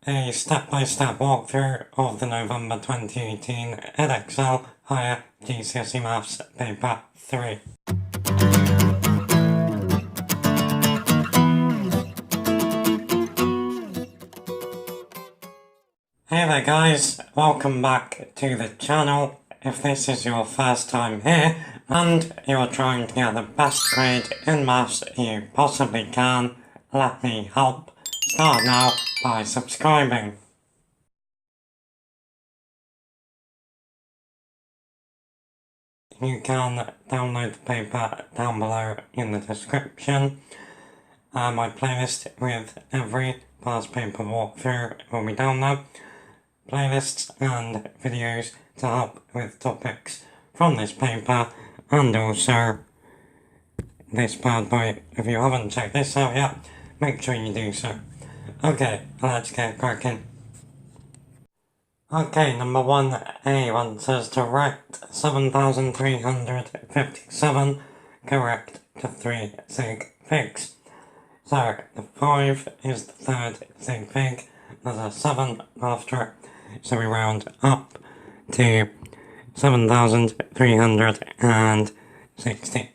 a step-by-step walkthrough of the November 2018 Edexcel Higher GCSE Maths Paper 3. Hey there guys, welcome back to the channel. If this is your first time here and you're trying to get the best grade in maths you possibly can, let me help. Start now by subscribing. You can download the paper down below in the description. My playlist with every past paper walkthrough will be down there. Playlists and videos to help with topics from this paper and also this bad boy. If you haven't checked this out yet, make sure you do so. Okay, let's get cracking. Okay, number 1A wants us to write 7,357 correct to 3 sig figs. So, the 5 is the third sig fig, there's a 7 after it, so we round up to 7,360.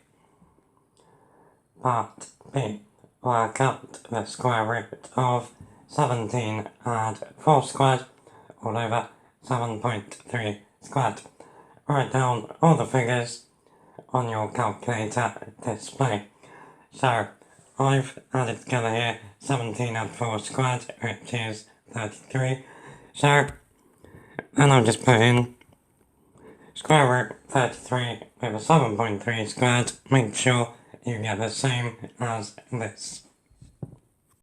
Part B. Work out the square root of 17 add 4 squared all over 7.3 squared. Write down all the figures on your calculator display. So, I've added together here 17 add 4 squared, which is 33. So, and I'll just put in square root 33 over 7.3 squared. Make sure you get the same as this.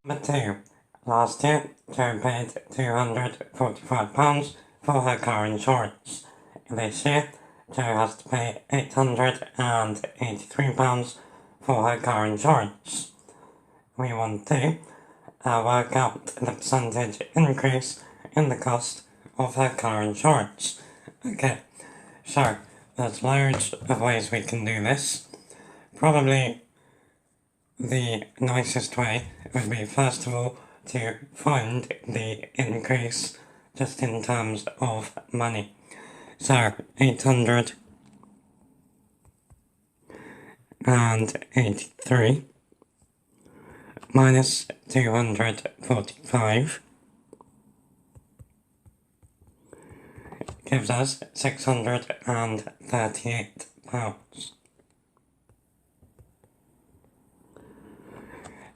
Number 2. Last year, Jo paid £245 for her car insurance. This year, Jo has to pay £883 for her car insurance. We want to work out the percentage increase in the cost of her car insurance. Okay, so there's loads of ways we can do this. Probably the nicest way would be first of all to find the increase just in terms of money. So 883 minus 245 gives us £638.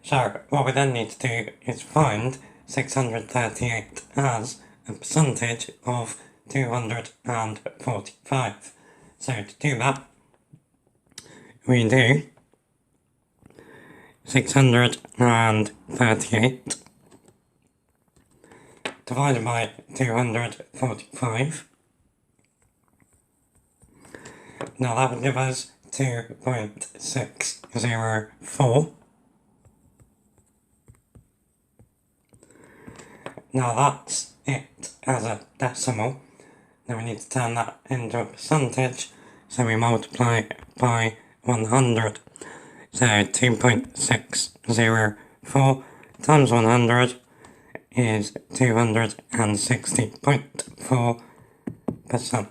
So, what we then need to do is find 638 as a percentage of 245. So, to do that, we do 638 divided by 245. Now that would give us 2.604. Now that's it as a decimal. Then we need to turn that into a percentage, so we multiply it by 100. So 2.604 times 100 is 260.4%.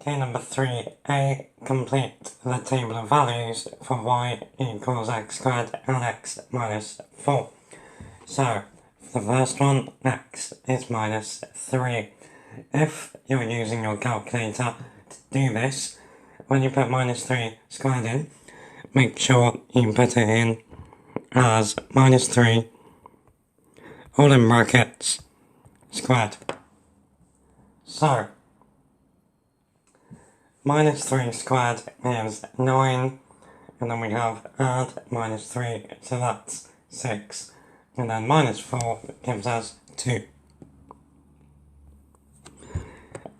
Okay, number 3A, complete the table of values for y equals x squared and x minus 4. So, the first one, x is minus 3. If you're using your calculator to do this, when you put minus 3 squared in, make sure you put it in as minus 3, all in brackets, squared. So, minus 3 squared is 9, and then we have add minus 3, so that's 6. And then minus 4 gives us 2.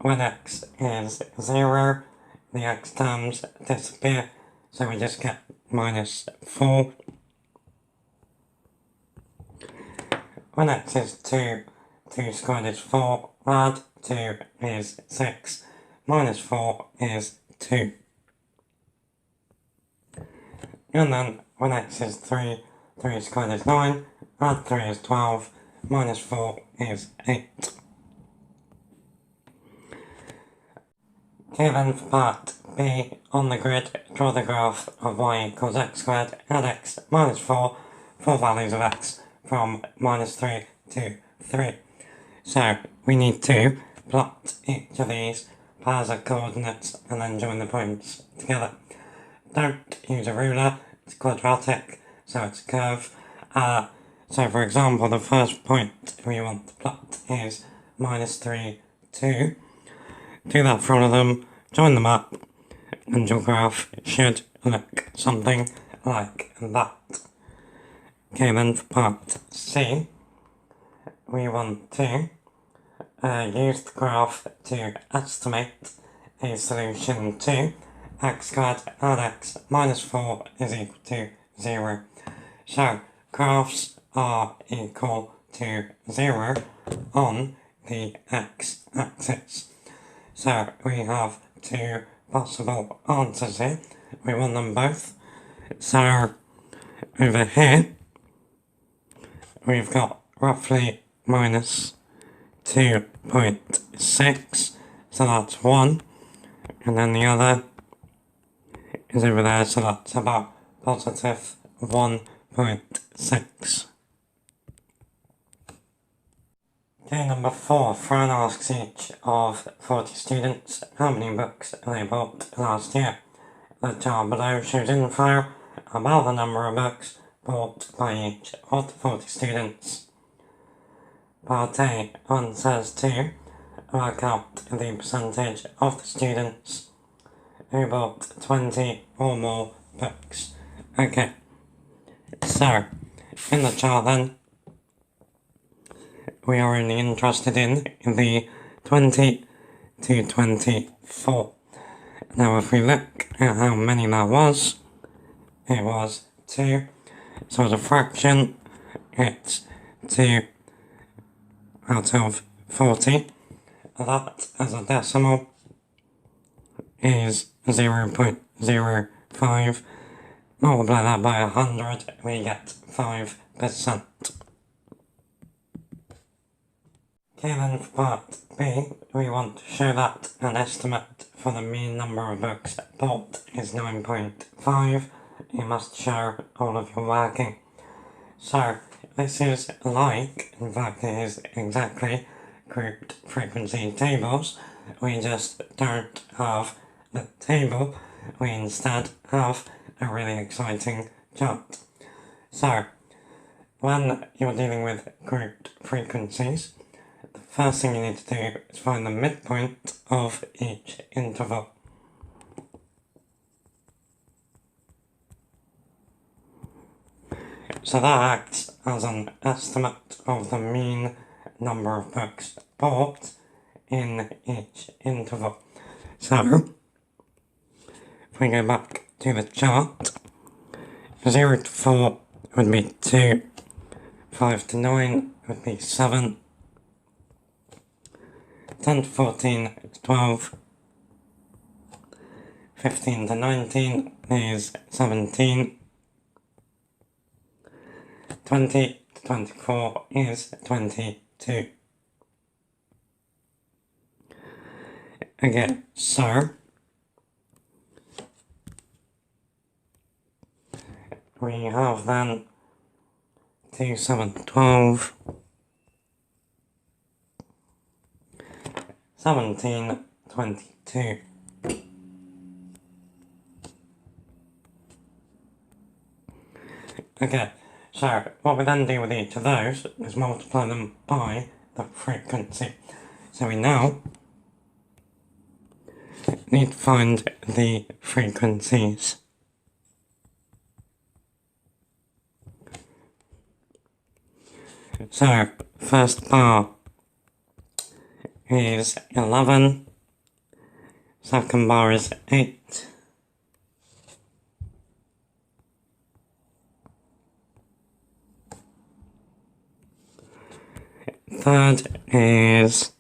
When x is 0, the x terms disappear, so we just get minus 4. When x is 2, 2 squared is 4, add 2 is 6, minus 4 is 2. And then when x is 3, 3 squared is 9, add 3 is 12, minus 4 is 8. Okay, then for part B, on the grid, draw the graph of y equals x squared and x minus 4 for values of x from minus 3 to 3. So we need to plot each of these pairs of coordinates and then join the points together. Don't use a ruler, it's quadratic, so it's a curve. So for example, the first point we want to plot is minus 3, 2. Do that for all of them, join them up, and your graph should look something like that. Okay, then for part C, we want to use the graph to estimate a solution to x squared and x minus 4 is equal to 0. So, graphs are equal to 0 on the x-axis. So, we have two possible answers here. We want them both. So, over here, we've got roughly minus 2.6, so that's 1, and then the other is over there, so that's about positive 1.6. Okay, number 4, Fran asks each of 40 students how many books they bought last year. The chart below shows info about the number of books bought by each of the 40 students. Part A answers to work out the percentage of the students who bought 20 or more books. Okay, so in the chart then, we are only interested in the 20 to 24. Now if we look at how many that was, it was 2. So as a fraction, it's 2 out of 40. That as a decimal is 0.05. Multiply that by 100, we get 5%. Okay, then for part B, we want to show that an estimate for the mean number of books bought is 9.5. You must show all of your working. So, this is like, in fact it is exactly, grouped frequency tables. We just don't have the table, we instead have a really exciting chart. So, when you're dealing with grouped frequencies, the first thing you need to do is find the midpoint of each interval. So that acts as an estimate of the mean number of books bought in each interval. So, if we go back to the chart, 0 to 4 would be 2, 5 to 9 would be 7, 10 to 14 is 12, 15 to 19 is 17, 20 to 24 is 22. Okay, so we have then 2, 7, 12, 17, 22. Okay, so what we then do with each of those is multiply them by the frequency. So we now need to find the frequencies. So, first bar is 11, second bar is 8, third is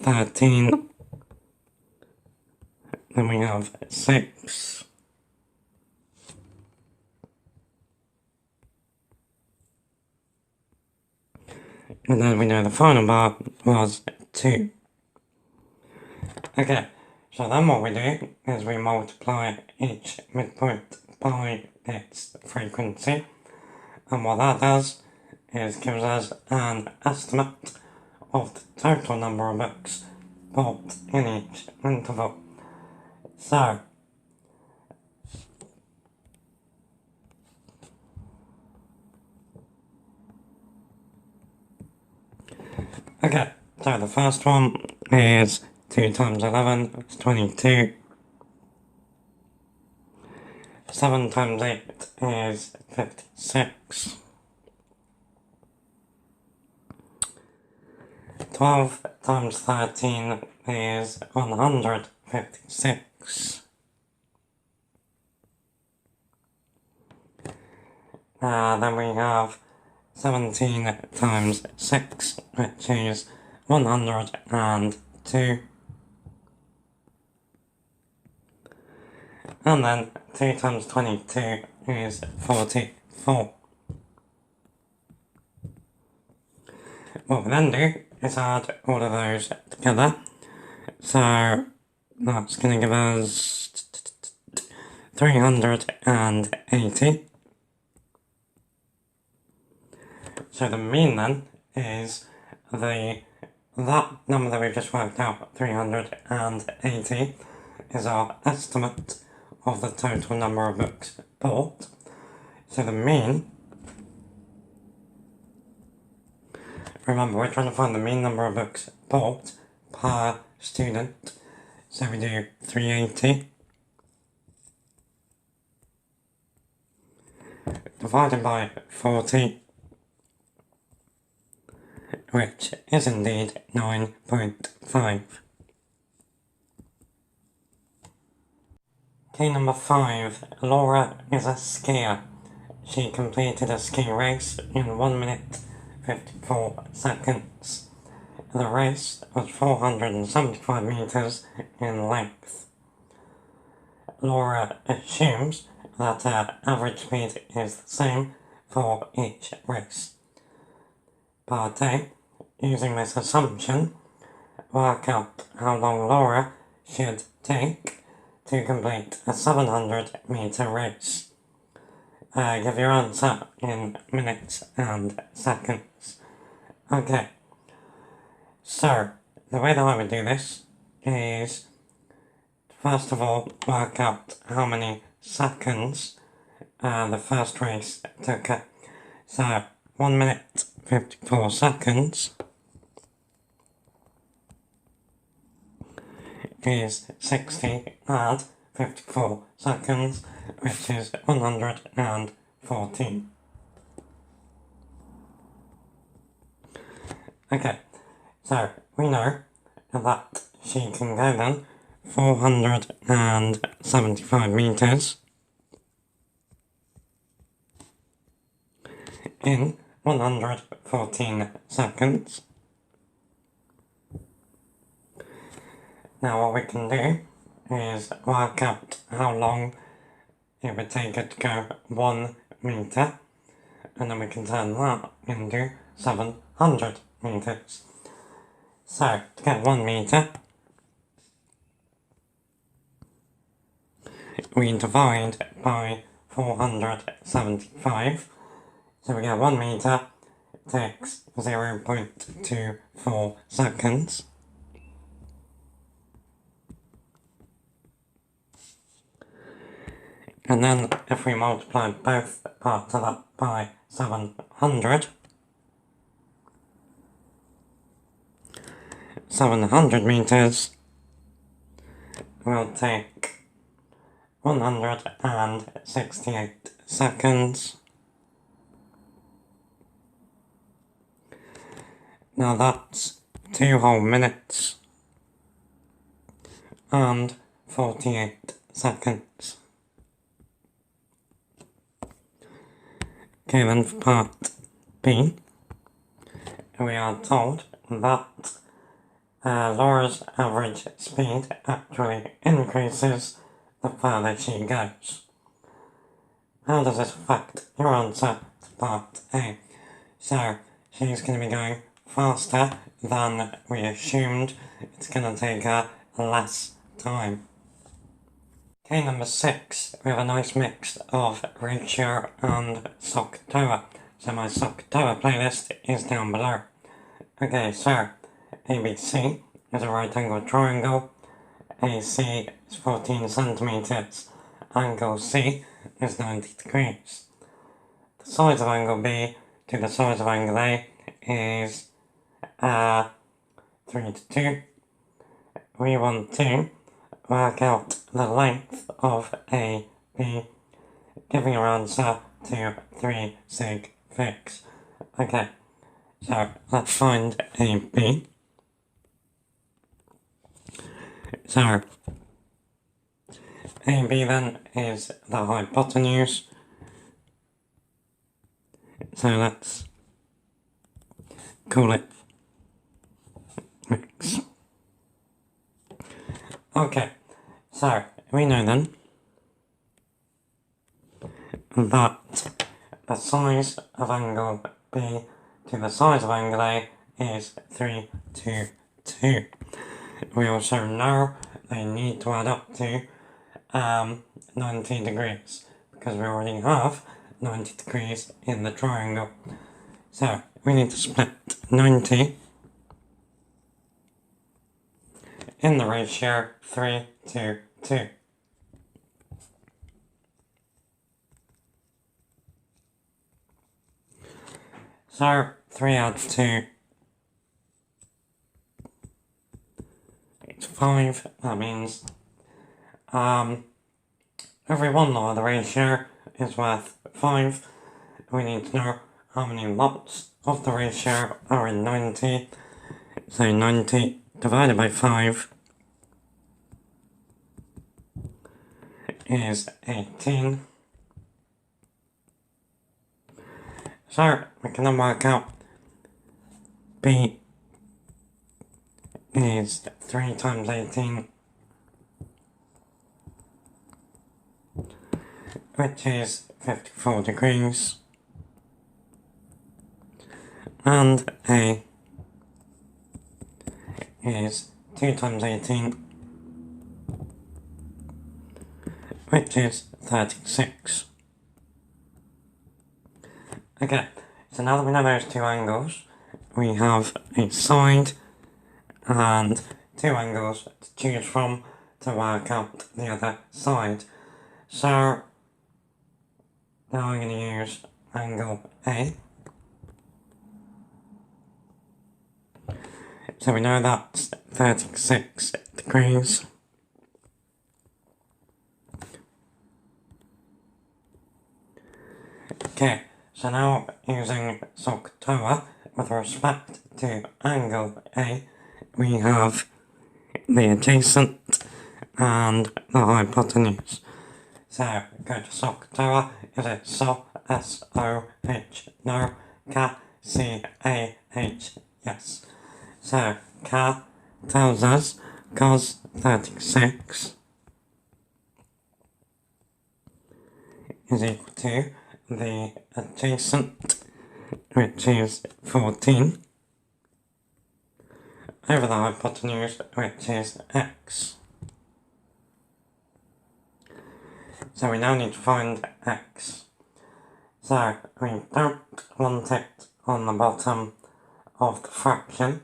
13, then we have 6, And then we know the final bar was 2. Okay, so then what we do is we multiply each midpoint by its frequency. And what that does is gives us an estimate of the total number of books bought in each interval. So, okay, so the first one is 2 times 11 is 22. 7 times 8 is 56. 12 times 13 is 156. Then we have 17 times 6, which is 102. And then 2 times 22 is 44. What we then do is add all of those together. So that's going to give us 380. So the mean then is that number that we just worked out, 380, is our estimate of the total number of books bought. So the mean, remember we're trying to find the mean number of books bought per student. So we do 380 divided by 40, which is indeed 9.5. Okay, number 5. Laura is a skier. She completed a ski race in 1 minute 54 seconds. The race was 475 meters in length. Laura assumes that her average speed is the same for each race. Part A, using this assumption, work out how long Laura should take to complete a 700 meter race. Give your answer in minutes and seconds. Okay, so the way that I would do this is, first of all, work out how many seconds the first race took her. So 1 minute 54 seconds is 60 add 54 seconds, which is 114. Okay, so we know that she can go then 475 meters in 114 seconds. Now what we can do is work out how long it would take it to go 1 meter, and then we can turn that into 700 meters. So to get 1 meter, we divide by 475, so we get 1 meter takes 0.24 seconds. And then if we multiply both parts of that by 700, 700 meters will take 168 seconds. Now that's 2 whole minutes and 48 seconds. Okay, then for part B, we are told that Laura's average speed actually increases the further she goes. How does this affect your answer to part A? So, she's going to be going faster than we assumed, it's going to take less time. Okay, number 6, we have a nice mix of ratio and SOC-TOA. So my SOC-TOA playlist is down below. Okay, so ABC is a right angled triangle, AC is 14 centimeters, angle C is 90 degrees. The size of angle B to the size of angle A is 3 to 2. We want to work out the length of AB, giving our answer to 3 sig figs. Okay, so let's find AB. So AB then is the hypotenuse. So let's call it x. Okay, so we know then that the size of angle B to the size of angle A is 3 to 2. We also know they need to add up to 90 degrees, because we already have 90 degrees in the triangle. So we need to split 90 in the ratio 3 to 2. So 3 adds 2, it's 5, that means every one lot of the ratio is worth 5. We need to know how many lots of the ratio are in 90. So 90 divided by 5 is 18. So we can then work out B is 3 times 18, which is 54 degrees, and A is 2 times 18, which is 36. Okay, so now that we know those two angles, we have a side and 2 angles to choose from to work out the other side. So now I'm going to use angle A. So we know that's 36 degrees. Okay, so now using SOC-TOA with respect to angle A, we have the adjacent and the hypotenuse. So go to SOC-TOA, is it SO, S-O-H, no, K, C-A-H, yes. So K tells us cos 36 is equal to the adjacent, which is 14, over the hypotenuse, which is x. So we now need to find x. So we don't want it on the bottom of the fraction,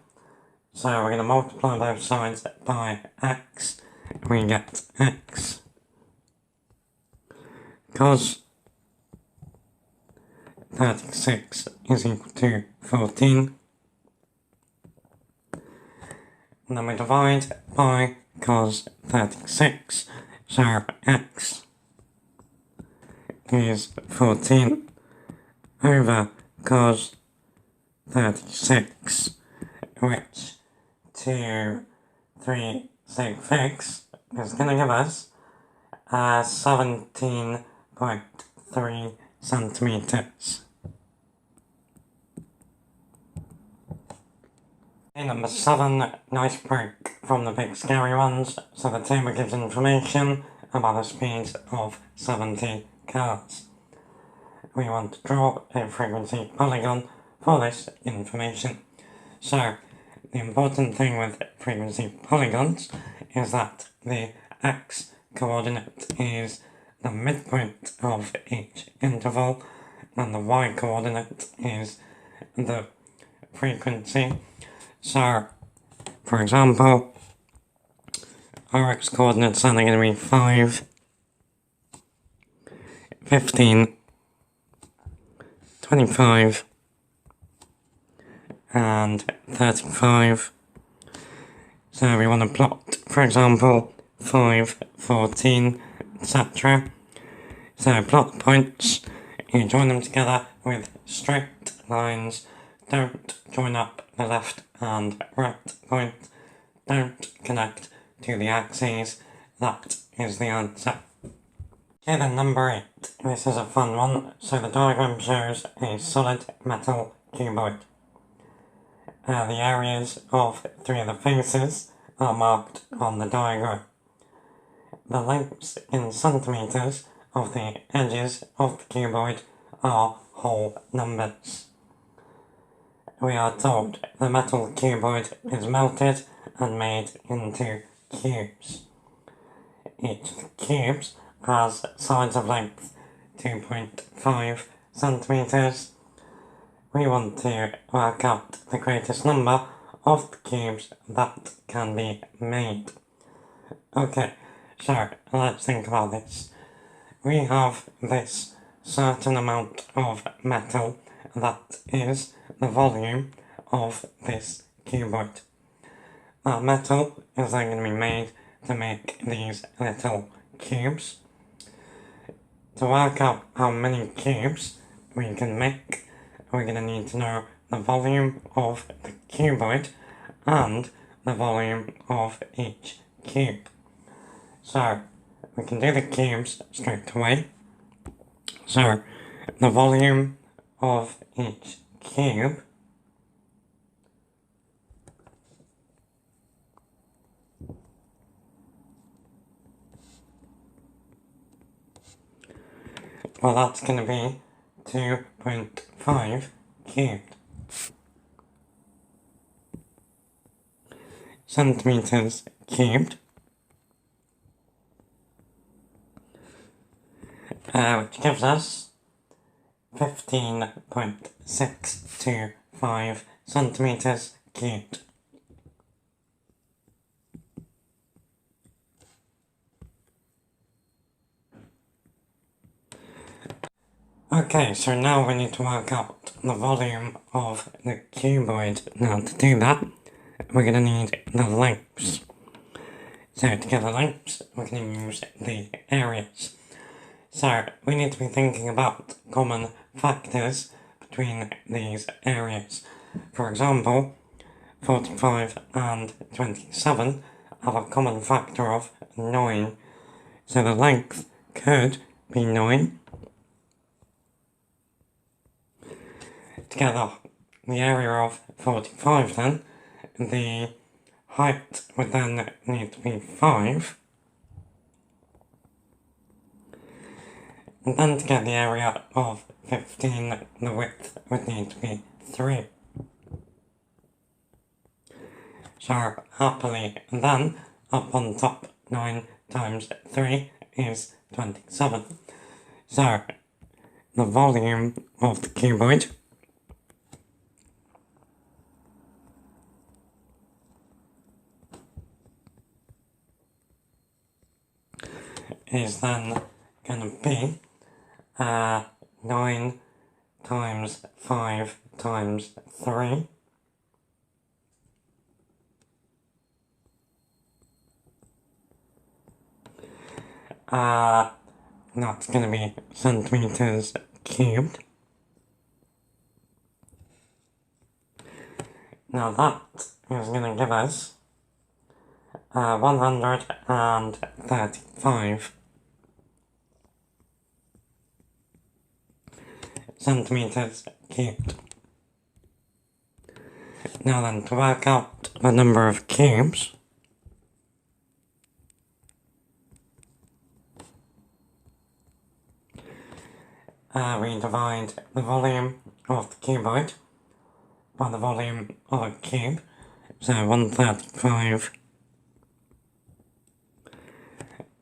so we're going to multiply both sides by x. We get x. Cos 36 is equal to 14. And then we divide by cos 36, so x is 14 over cos 36, which 2, 3 sig figs is going to give us 17.3 centimeters. Okay, number 7, nice break from the big scary ones. So the table gives information about the speed of 70 cars. We want to draw a frequency polygon for this information. So, the important thing with frequency polygons is that the x-coordinate is the midpoint of each interval, and the y-coordinate is the frequency. So, for example, our x-coordinates are going to be 5, 15, 25, and 35. So we want to plot, for example, 5, 14, etc. So plot points, you join them together with straight lines, don't join up the left and right point, don't connect to the axes. That is the answer. Okay, then number 8. This is a fun one. So the diagram shows a solid metal cuboid. The areas of 3 of the faces are marked on the diagram. The lengths in centimetres of the edges of the cuboid are whole numbers. We are told the metal cuboid is melted and made into cubes. Each of the cubes has sides of length 2.5 centimetres. We want to work out the greatest number of the cubes that can be made. Okay, so let's think about this. We have this certain amount of metal that is the volume of this cuboid. That metal is then going to be made to make these little cubes. To work out how many cubes we can make, we're going to need to know the volume of the cuboid and the volume of each cube. So, we can do the cubes straight away. So, the volume of each cube well, that's going to be 2.5 cubed. Centimetres cubed. Which gives us 15.625 centimetres cubed. Okay, so now we need to work out the volume of the cuboid. Now to do that, we're going to need the lengths. So to get the lengths, we're going to use the areas. So we need to be thinking about common factors between these areas. For example, 45 and 27 have a common factor of 9. So the length could be 9. To get the area of 45 then, the height would then need to be 5. And then to get the area of 15, the width would need to be 3. So happily then, up on top, 9 times 3 is 27. So the volume of the cuboid is then going to be 9 times 5 times 3. That's going to be centimetres cubed. Now that is going to give us 135 centimetres cubed. Now then, to work out the number of cubes, we divide the volume of the cuboid by the volume of a cube, so 135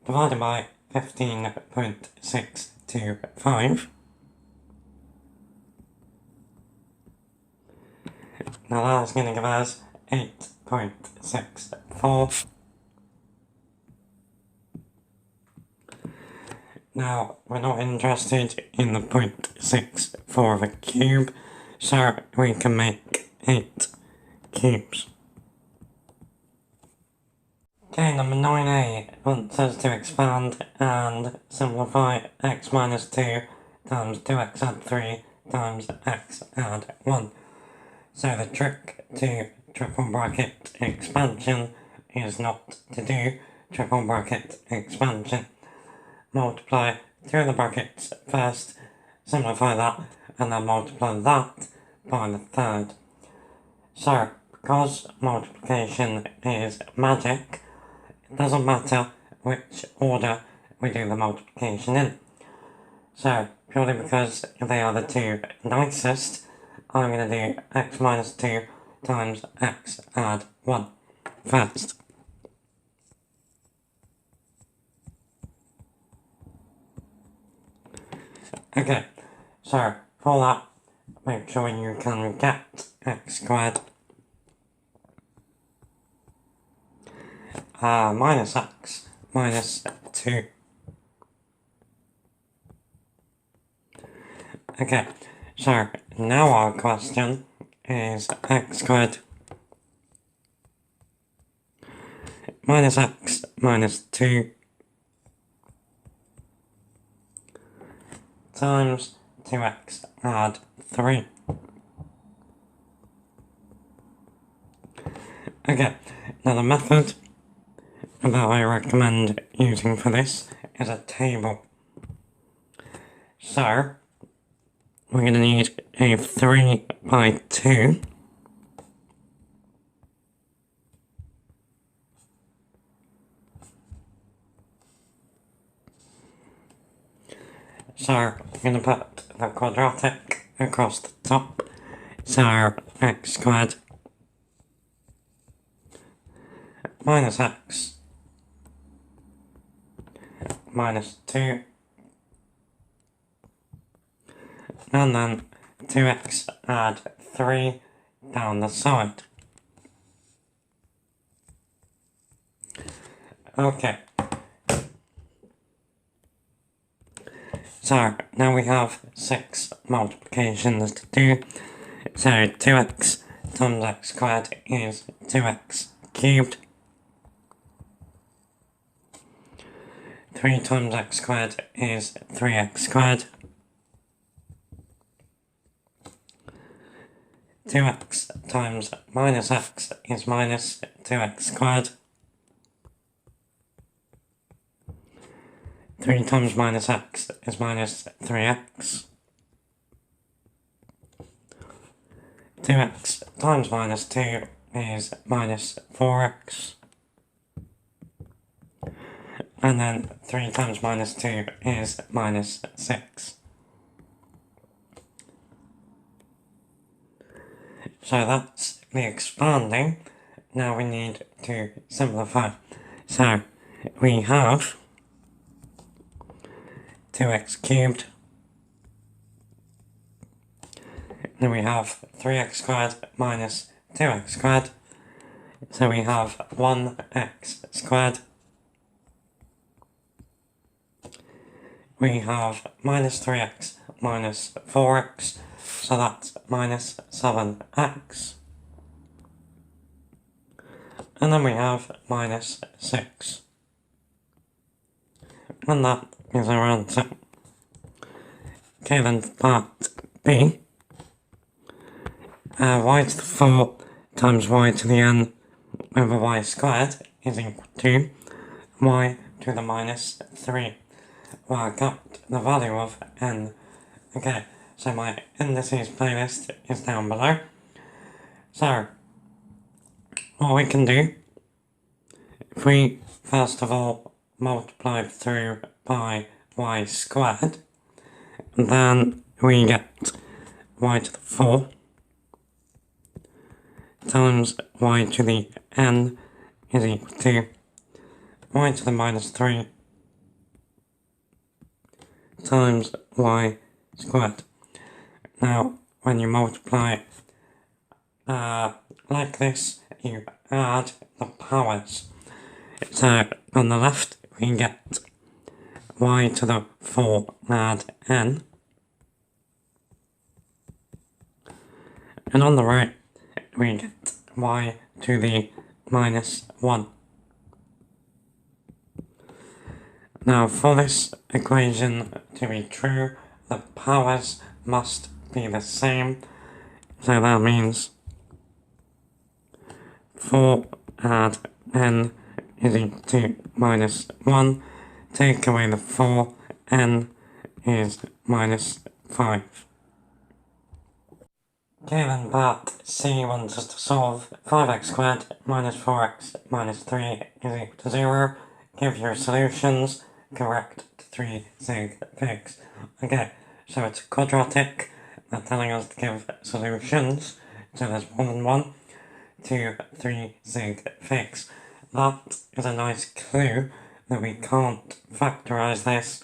divided by 15.625. Now that's going to give us 8.64. Now, we're not interested in the 0.64 of a cube, so we can make 8 cubes. Okay, number 9a wants us to expand and simplify x minus 2 times 2x add 3 times x add 1. So the trick to triple bracket expansion is not to do triple bracket expansion. Multiply through the brackets first, simplify that, and then multiply that by the third. So, because multiplication is magic, it doesn't matter which order we do the multiplication in. So, purely because they are the two nicest, I'm going to do x minus 2 times x add 1 first. Okay, so for that, make sure you can get x squared minus x minus 2. Okay, so now our question is x squared minus x minus 2 times 2x add 3. Okay, now the method that I recommend using for this is a table. So, we're going to need a 3 by 2. So, I'm going to put the quadratic across the top. So, x squared minus x minus 2. And then 2x add 3 down the side. Okay. So, now we have 6 multiplications to do. So, 2x times x squared is 2x cubed. 3 times x squared is 3x squared. 2x times minus x is minus 2x squared. 3 times minus x is minus 3x. 2x times minus 2 is minus 4x. And then 3 times minus 2 is minus 6. So that's the expanding. Now we need to simplify. So we have 2x cubed. Then we have 3x squared minus 2x squared. So we have 1x squared. We have minus 3x minus 4x. So that's minus 7x. And then we have minus 6. And that is our answer. Okay, then part B. Y to the 4 times y to the n over y squared is equal to y to the minus 3. Work out the value of n. Okay, so my indices playlist is down below. So, what we can do, if we first of all multiply through by y squared, then we get y to the 4 times y to the n is equal to y to the minus 3 times y squared. Now, when you multiply like this, you add the powers. So, on the left, we get y to the 4 add n. And on the right, we get y to the minus 1. Now, for this equation to be true, the powers must be the same. So that means 4 add n is equal to minus 1. Take away the 4, n is minus 5. Okay, then part C wants us to solve 5x squared minus 4x minus 3 is equal to 0. Give your solutions, correct 3 sig figs. Okay, so it's quadratic. They're telling us to give solutions, so there's more than one, to 3 sig figs. That is a nice clue that we can't factorise this,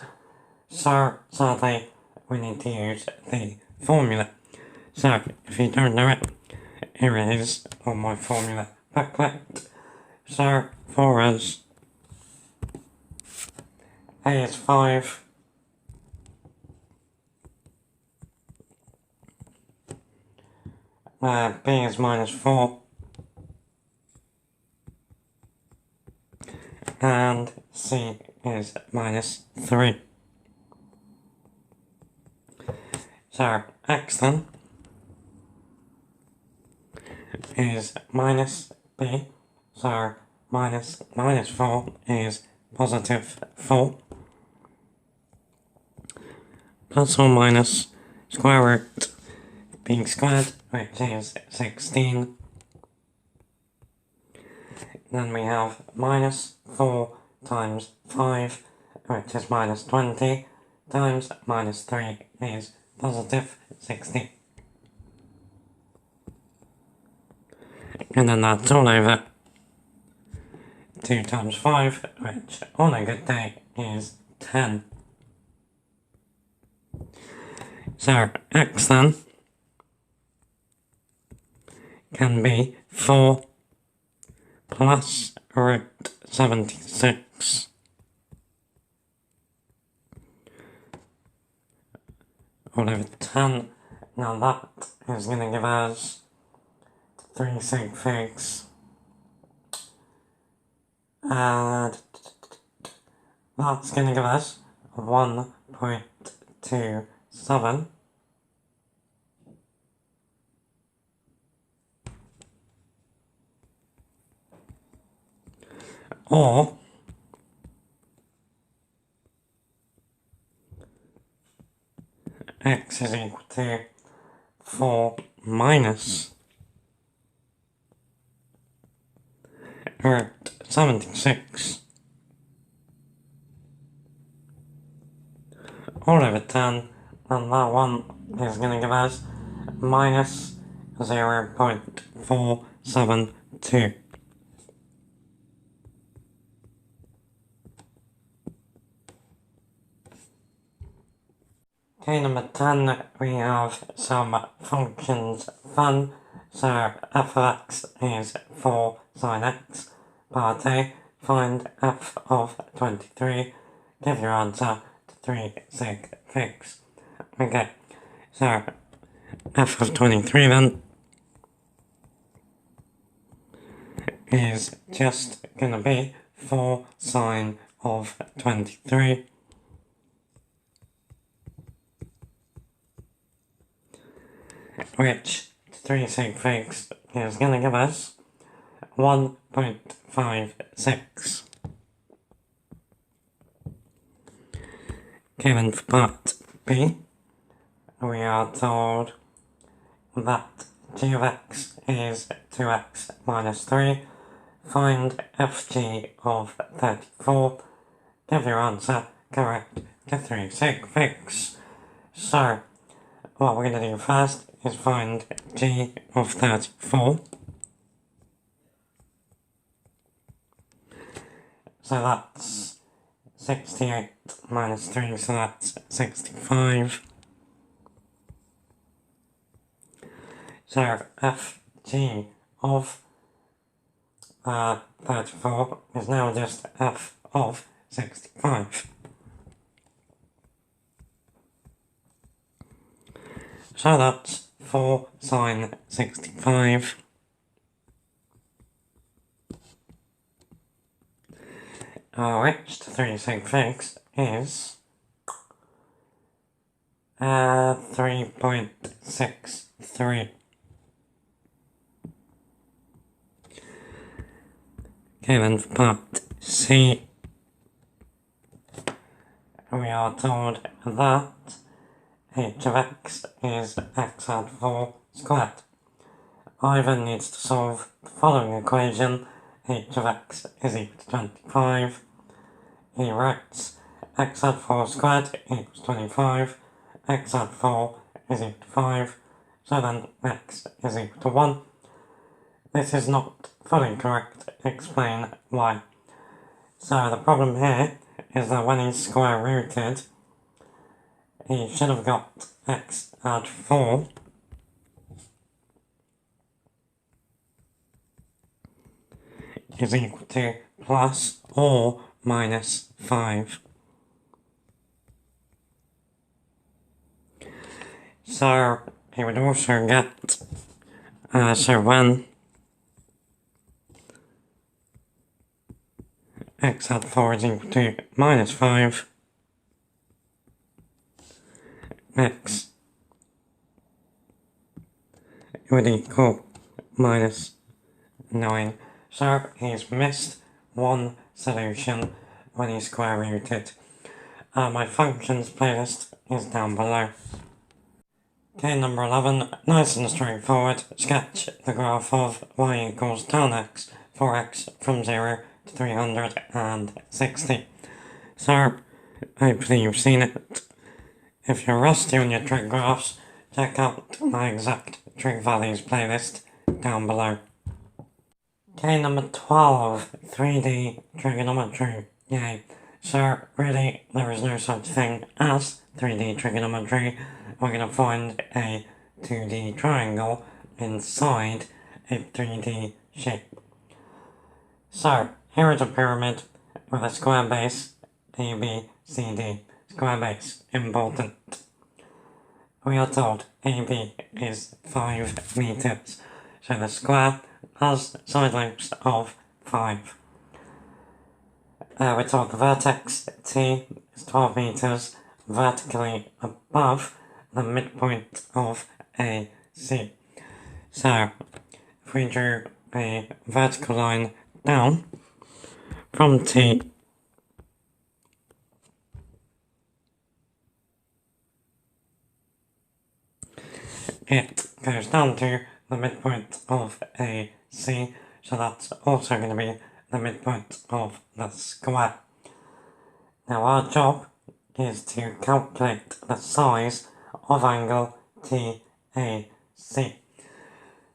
so sadly we need to use the formula. So, if you don't know it, here it is on my formula booklet. So, for us, A is 5, B is minus 4, and C is minus 3. So, X then is minus B, so minus 4 is positive 4, plus or minus square root b squared, which is 16. Then we have minus 4 times 5, which is minus 20, times minus 3 is positive 60. And then that's all over 2 times 5, which on a good day is 10. So x then can be 4 plus root 76. All over 10. Now that is going to give us 3 sig figs. And that's going to give us 1.27. Or x is equal to 4 minus root 76 all over 10, and that one is going to give us minus 0.472. Okay, number 10, we have some functions fun. So f of x is 4 sin x. Part A, find f of 23. Give your answer to 3 sig figs. Okay, so f of 23 then is just going to be 4 sine of 23. Which 3 sig figs is going to give us 1.56. Okay, then for part B, we are told that g of x is 2x minus 3. Find fg of 34. Give your answer correct to 3 sig figs. So, what we're going to do first is find g of 34. So that's 68 minus 3, so that's 65. So FG of 34 is now just f of 65. So that's 4 sine 65. Which to 3 sig figs is 3.63. Okay, then for part C, we are told that h of x is x add 4 squared. Ivan needs to solve the following equation. H of x is equal to 25. He writes x add 4 squared equals 25. X add 4 is equal to 5. So then x is equal to 1. This is not fully correct. Explain why. So the problem here is that when he's square rooted, he should have got x add 4 is equal to plus or minus 5. So he would also get, so when x add 4 is equal to minus 5, x would equal minus 9. So he's missed one solution when he's square rooted. My functions playlist is down below. Okay, number 11, nice and straightforward. Sketch the graph of y equals tan x for x from 0 to 360. So, hopefully you've seen it. If you're rusty on your trig graphs, check out my exact trig values playlist down below. Okay, number 12, 3D trigonometry. Yay. So, really, there is no such thing as 3D trigonometry. We're going to find a 2D triangle inside a 3D shape. So, here is a pyramid with a square base, A, B, C, D. Square base, important. We are told AB is 5 meters. So the square has side lengths of 5. We're told the vertex T is 12 meters vertically above the midpoint of AC. So, if we drew a vertical line down from T it goes down to the midpoint of AC, so that's also going to be the midpoint of the square. Now our job is to calculate the size of angle TAC.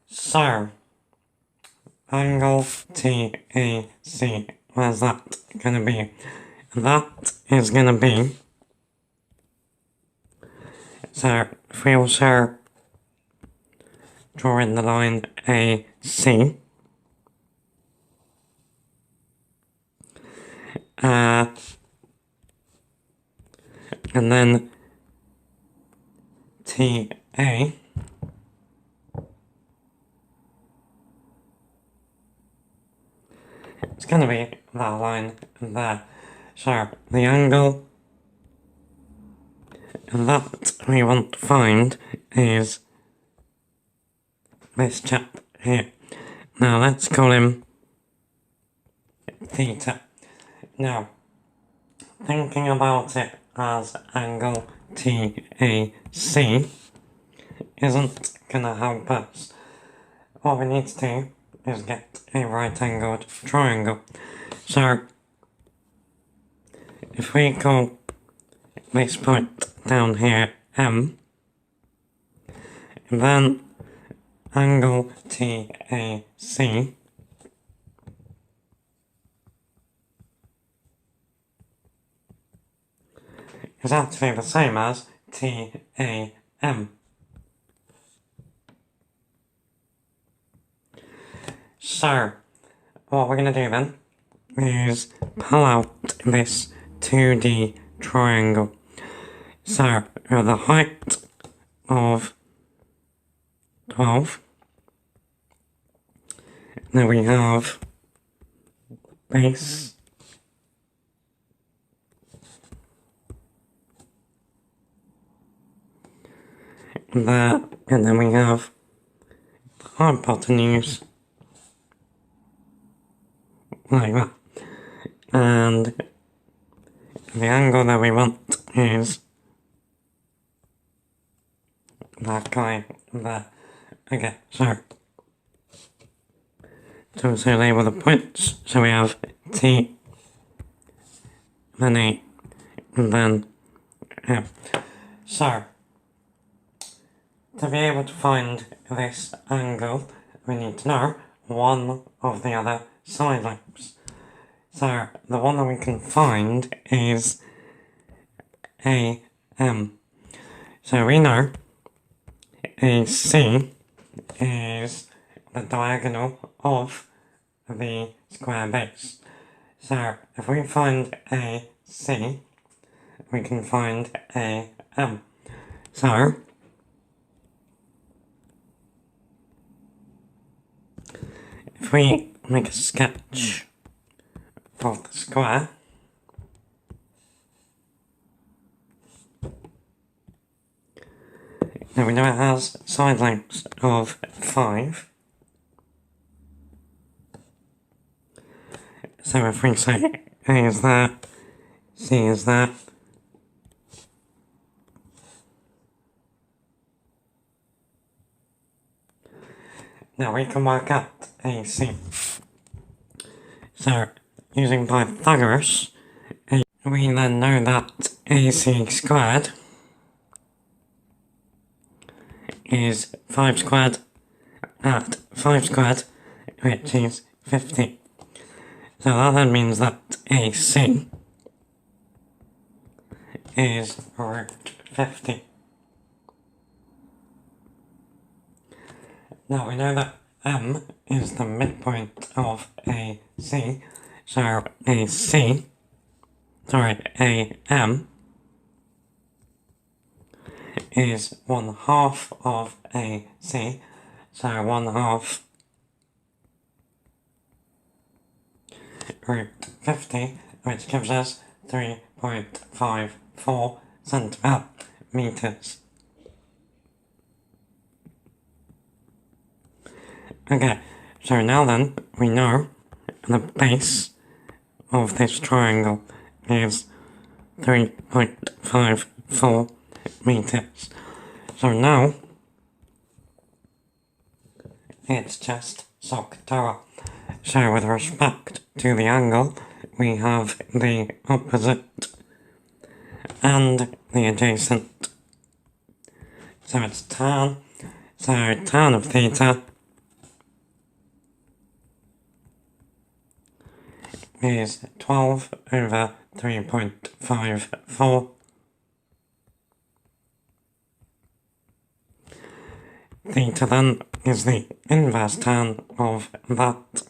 So, angle TAC, where's that going to be? That is going to be, so if we also draw in the line AC, and then TA, it's going to be that line there. So the angle that we want to find is this chap here. Now let's call him theta. Now, thinking about it as angle TAC isn't gonna help us. What we need to do is get a right-angled triangle. So, if we call this point down here M, then angle TAC is actually the same as TAM. So, what we're going to do then is pull out this 2D triangle. So, the height of 12, then we have base, there, and then we have the hypotenuse, like that. And the angle that we want is that guy there. Okay, so to label the points, so we have T, then A, and then M. So, to be able to find this angle, we need to know one of the other side lengths. So, the one that we can find is AM. So we know AC is the diagonal of the square base. So if we find AC, we can find AM. So if we make a sketch of the square, now we know it has side lengths of 5. So if we say A is there, C is there, now we can work out AC. So, using Pythagoras, we then know that AC squared is 5 squared at 5 squared, which is 50. So that then means that AC is root 50. Now we know that M is the midpoint of AC, so AM is 1/2 of AC, so 1/2 root 50, which gives us 3.54 centimeters. Okay, so now then, we know the base of this triangle is 3.54 meters. So now, it's just SOHCAHTOA. So with respect to the angle, we have the opposite and the adjacent. So it's tan. So tan of theta is 12 over 3.54. Theta then is the inverse tan of that.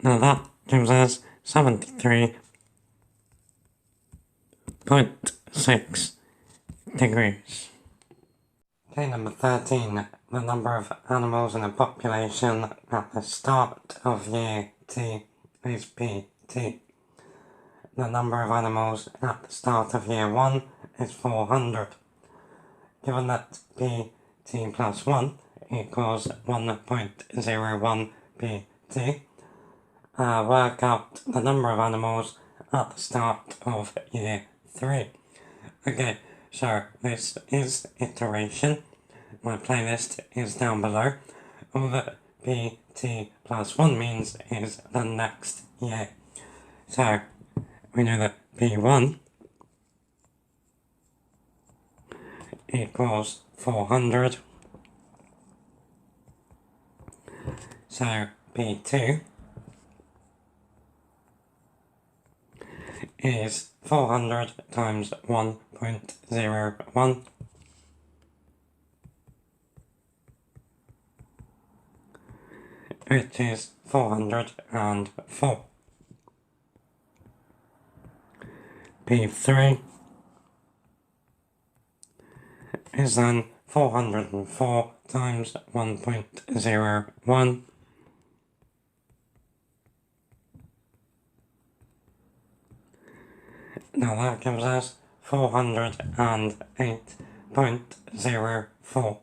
Now that gives us 73.6 degrees. Okay, number 13. The number of animals in a population at the start of year T is PT. The number of animals at the start of year 1 is 400. Given that PT plus 1 equals 1.01 PT, work out the number of animals at the start of year 3. Okay, so this is iteration. My playlist is down below. All that PT plus 1 means is the next year. So we know that P1 equals 400. So P2 is 400 times 1.01, which is 404. P3 is then 404 times 1.01, now that gives us 408.04.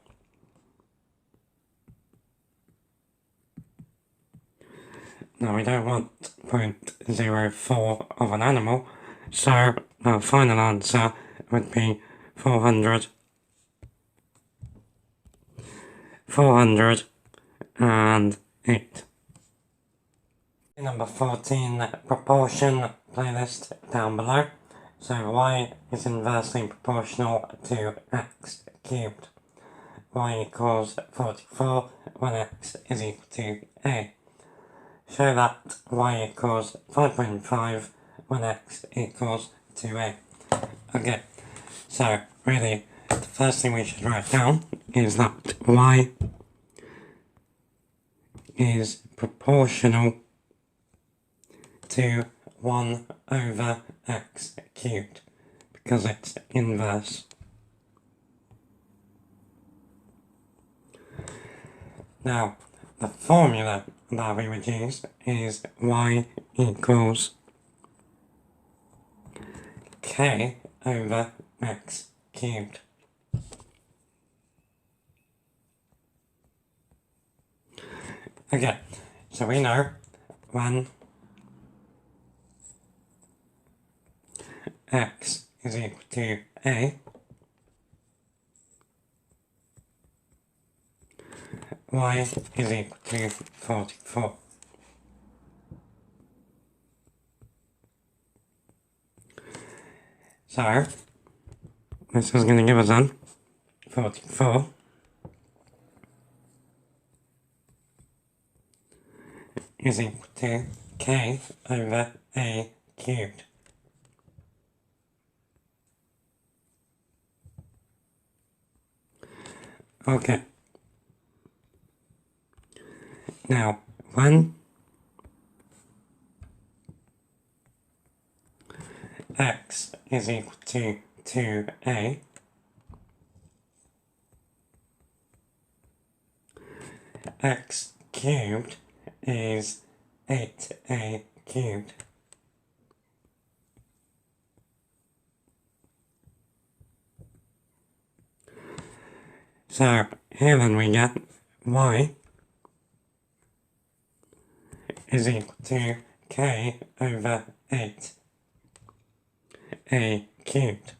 Now we don't want 0.04 of an animal, so our final answer would be 408. Number 14, proportion playlist down below. So y is inversely proportional to x cubed. Y equals 44 when x is equal to a. Show that y equals 5.5 when x equals to a. Okay, so really the first thing we should write down is that y is proportional to 1 over x cubed, because it's inverse. Now, the formula that we would use is y equals k over x cubed. Okay, so we know when x is equal to a, y is equal to 44. So, this is going to give us then 44 is equal to k over a cubed. Okay. Now, when x is equal to 2a, x cubed is 8a cubed. So here then we get y is equal to k over 8a cubed.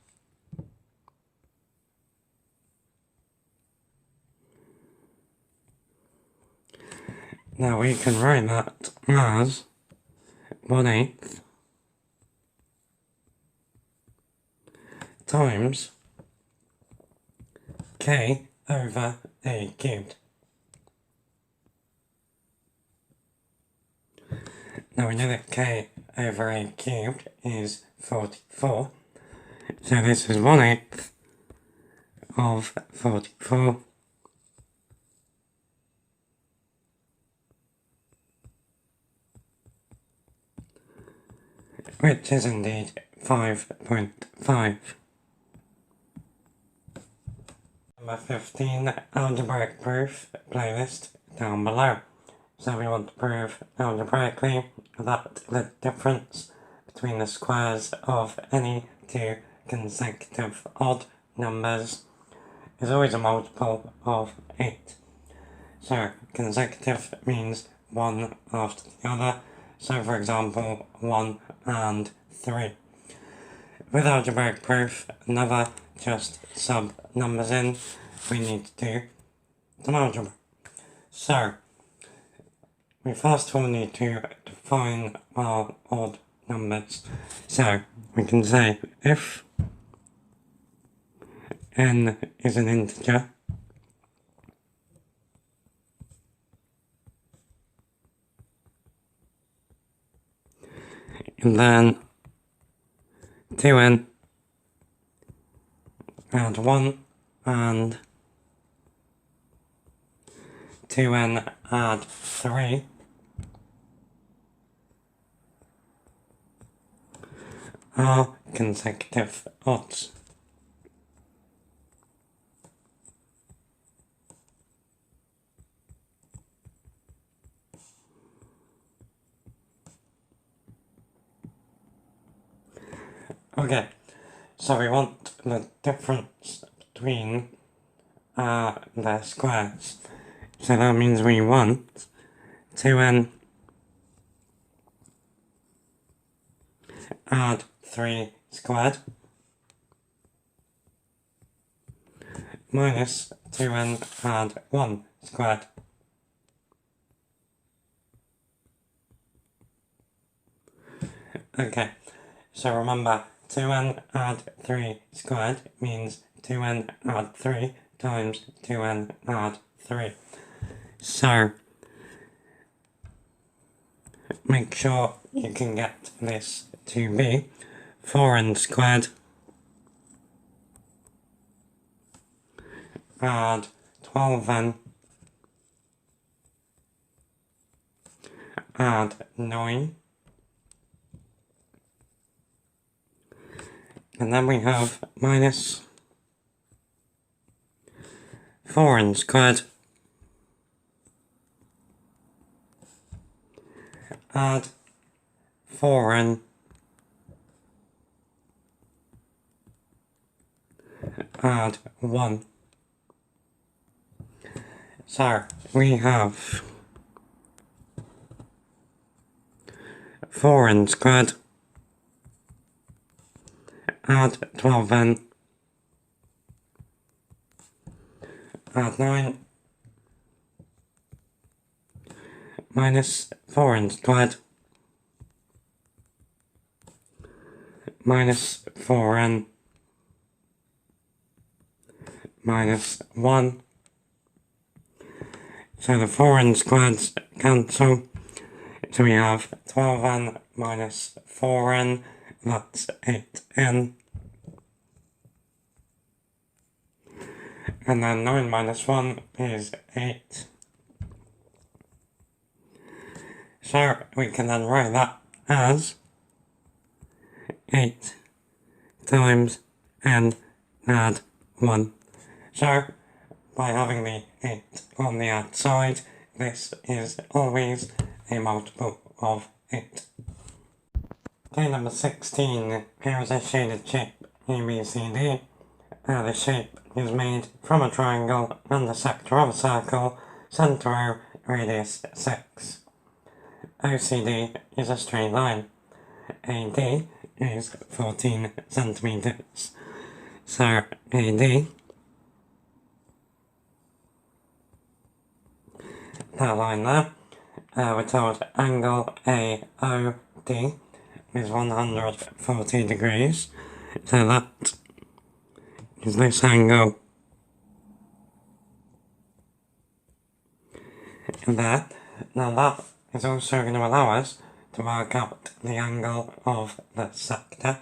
Now we can write that as 1/8 times k over a cubed. Now we know that k over a cubed is 44, so this is 1/8 of 44, which is indeed 5.5. Number 15, algebraic proof playlist down below. So we want to prove algebraically that the difference between the squares of any two consecutive odd numbers is always a multiple of 8. So consecutive means one after the other. So for example, 1 and 3. With algebraic proof, never just sub numbers in, we need to do some algebra. So, we first of all need to define our odd numbers. So, we can say if n is an integer, and then 2n add 1 and 2n add 3 are consecutive odds. Okay, so we want the difference between their squares. So that means we want 2n add 3 squared minus 2n add 1 squared. Okay, so remember 2n add 3 squared means 2n add 3 times 2n add 3. So make sure you can get this to be 4n squared add 12n add 9, and then we have minus 4n squared add 4n add 1. So we have 4n squared add 12n add 9 minus 4n squared minus 4n minus 1. So the 4n squareds cancel. So we have 12n minus 4n, that's 8n. And then 9 minus 1 is 8. So we can then write that as 8 times n add 1. So by having the 8 on the outside, this is always a multiple of 8. Okay, number 16. Here is a shaded shape ABCD. The shape is made from a triangle and the sector of a circle, centre O, radius 6. OCD is a straight line. AD is 14 centimetres. So AD, that line there, we're told angle AOD is 140 degrees. So that is this angle there. Now that is also going to allow us to work out the angle of the sector.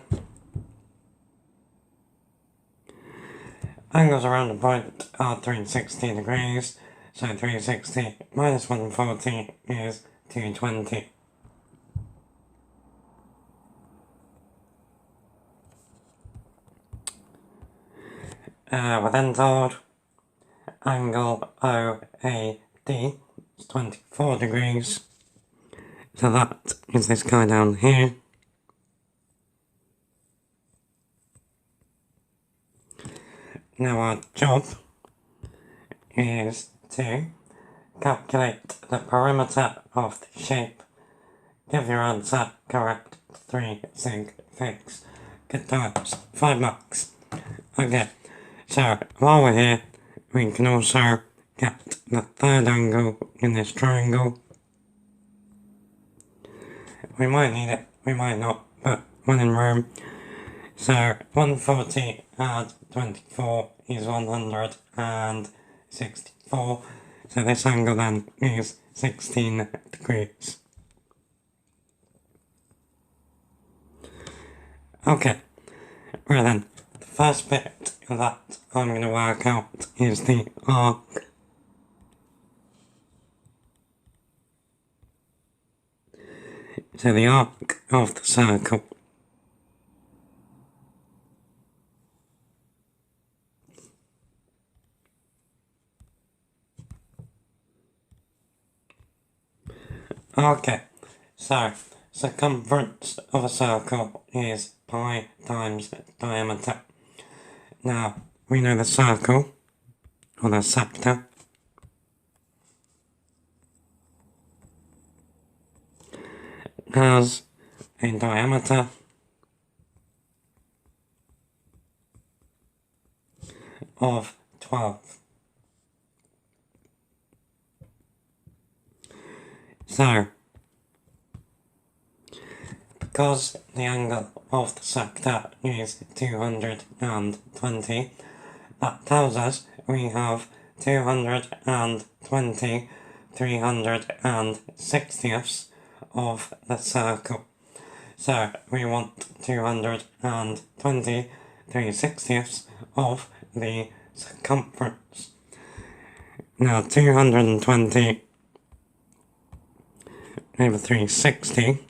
Angles around the point are 360 degrees, so 360 minus 140 is 220. We're then told angle OAD is 24 degrees, so that is this guy down here. Now our job is to calculate the perimeter of the shape. Give your answer correct 3 sig figs. Good times, 5 marks. Okay, so while we're here, we can also get the third angle in this triangle. We might need it, we might not, but when in Rome. So 140 add 24 is 164. So this angle then is 16 degrees. Okay, right then, the first bit that I'm going to work out is the arc. So the arc of the circle. Okay, so circumference of a circle is pi times diameter. Now, we know the circle, or the sector, has a diameter of 12. So, because the angle of the sector is 220, that tells us we have 220 360ths of the circle. So we want 220 360ths of the circumference. Now 220 over 360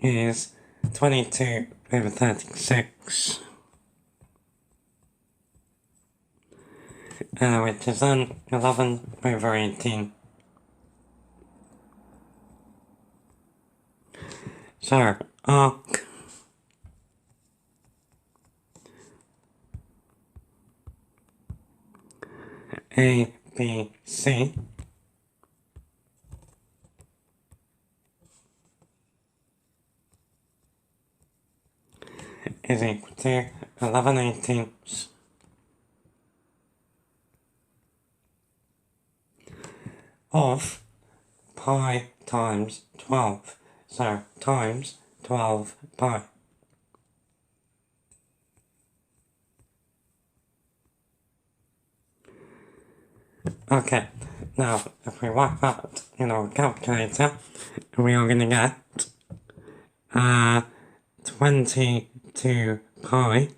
is 22 over 36, which is then 11 over 18. So, arc ABC is equal to 11/18 of pi times 12. So, times 12 pi. Okay, now if we work that in our calculator, we are going to get 22 pi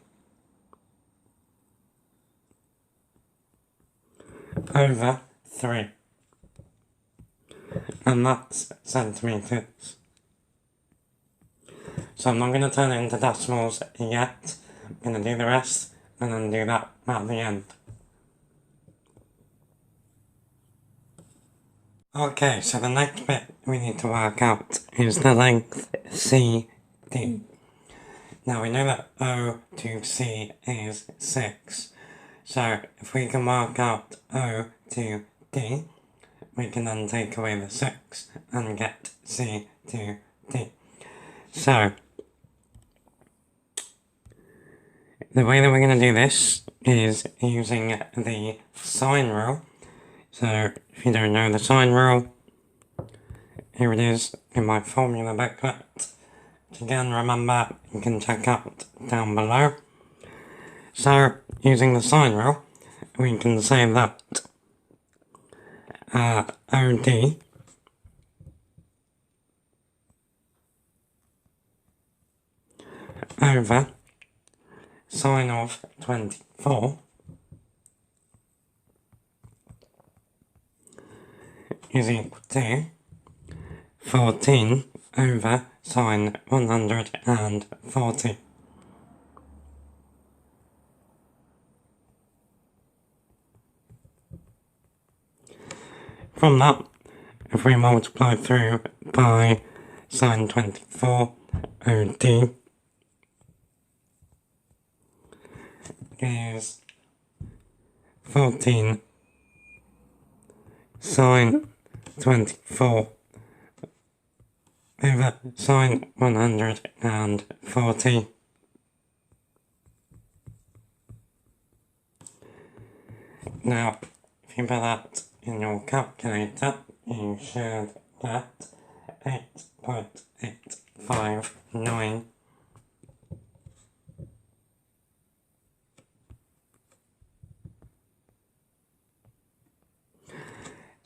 over 3, and that's centimetres. So I'm not going to turn it into decimals yet. I'm going to do the rest and then do that at the end. Okay, so the next bit we need to work out is the length CD. Now we know that O to C is 6. So if we can work out O to D, we can then take away the 6 and get C to D. So, the way that we're going to do this is using the sine rule. So, if you don't know the sine rule, here it is in my formula booklet. Which again, remember, you can check out down below. So, using the sine rule, we can say that OD over sine of 24 is equal to 14 over sine 140. From that, if we multiply through by sine 24 OD is 14 sine 24 over sine 140. Now, if you put that in your calculator, you should get 8.859.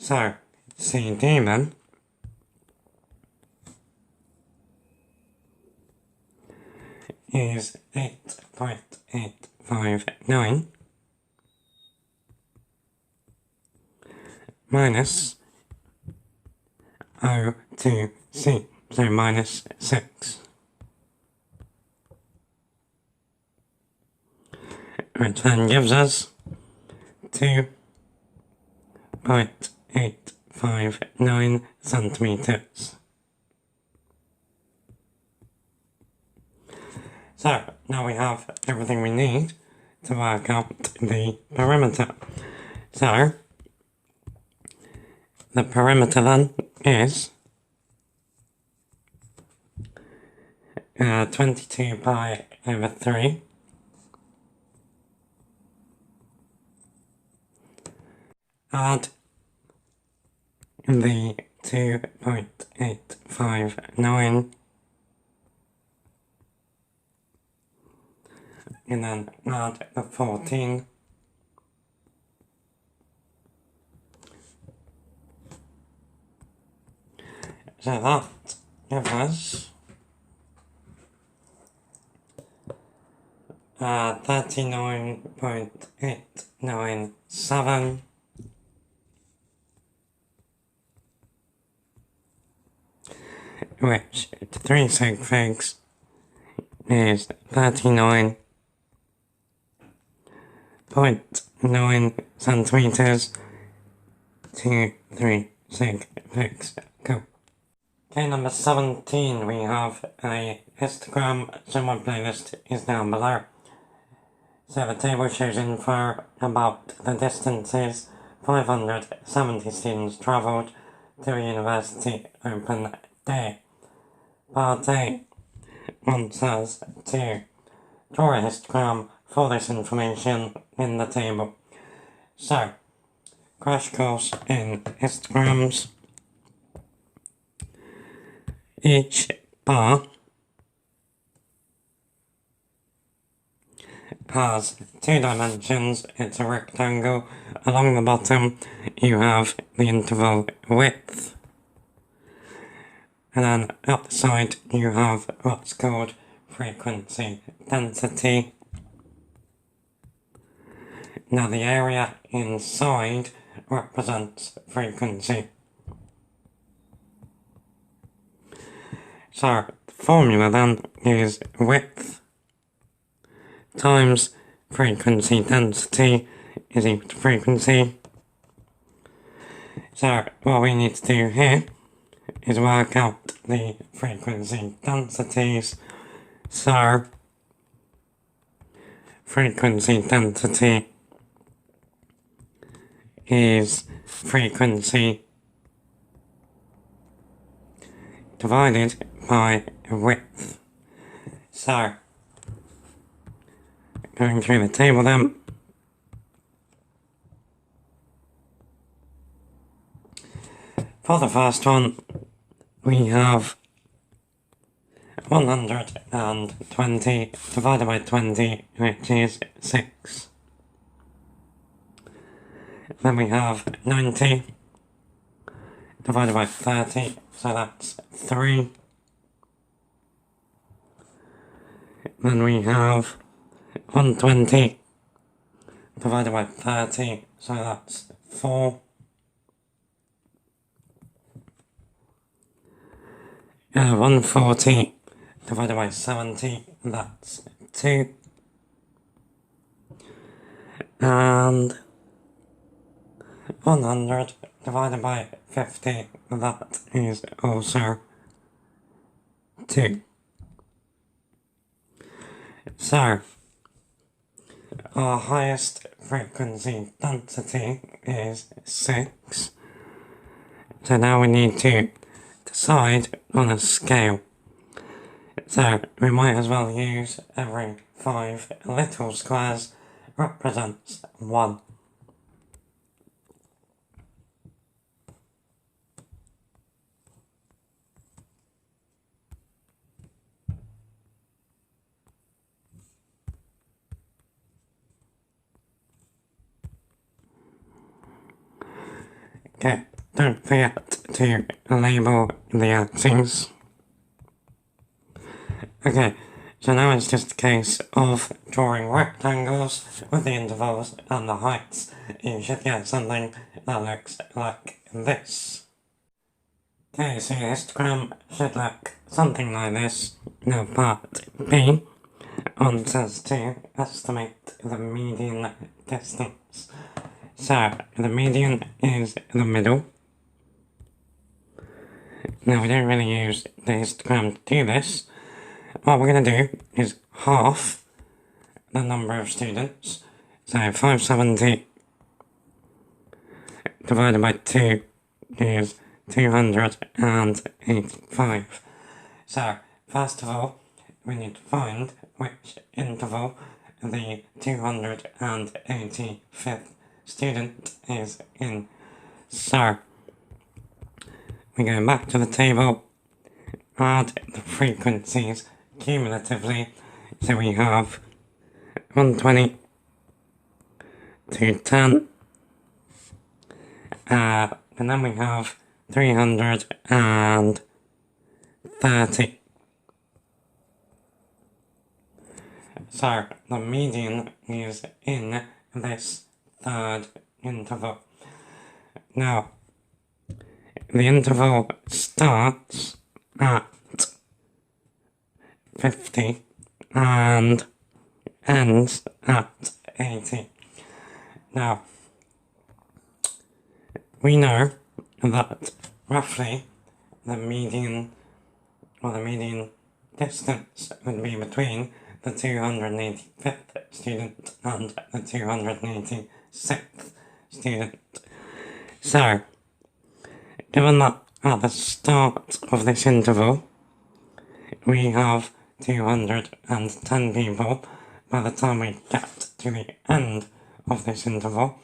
So, CD then is 8.859 minus O2C, so minus 6. Which then gives us 2.859 centimetres. So, now we have everything we need to work out the perimeter. So, the perimeter then is 22 pi over 3 add the 2.859 and then add the 14 so that gives us 39.897 which to 3 sig figs is 39.9 centimetres to 3 sig figs. Cool. Okay, number 17, we have a histogram, so my playlist is down below. So the table shows info about the distances 570 students travelled to a university open day. Part A wants us to draw a histogram for this information in the table. So, crash course in histograms. Each bar has 2 dimensions, it's a rectangle. Along the bottom you have the interval width. And then at the side you have what's called frequency density. Now the area inside represents frequency. So the formula then is width times frequency density is equal to frequency. So what we need to do here is work out the frequency densities. So frequency density is frequency divided by width. So going through the table then, for the first one we have 120 divided by 20, which is 6. Then we have 90 divided by 30, so that's 3. Then we have 120 divided by 30, so that's 4. 140 divided by 70, that's 2. And 100 divided by 50, that is also 2. So, our highest frequency density is 6. So now we need to decide on a scale. So we might as well use every 5 little squares represents 1. Okay, don't forget to label the axes. Okay, So now it's just a case of drawing rectangles with the intervals and the heights. You should get something that looks like this. Okay, so your histogram should look something like this. Now part B wants us to estimate the median distance. So the median is the middle. Now we don't really use the histogram to do this. What we're going to do is half the number of students. So 570 divided by 2 is 285. So first of all, we need to find which interval the 285th student is in. So we go back to the table, add the frequencies cumulatively, so we have 120, 210, and then we have 330. So the median is in this third interval. Now, the interval starts at 50 and ends at 80. Now, we know that roughly the median distance would be between the 285th student and the 286th student. So, given that at the start of this interval we have 210 people, by the time we get to the end of this interval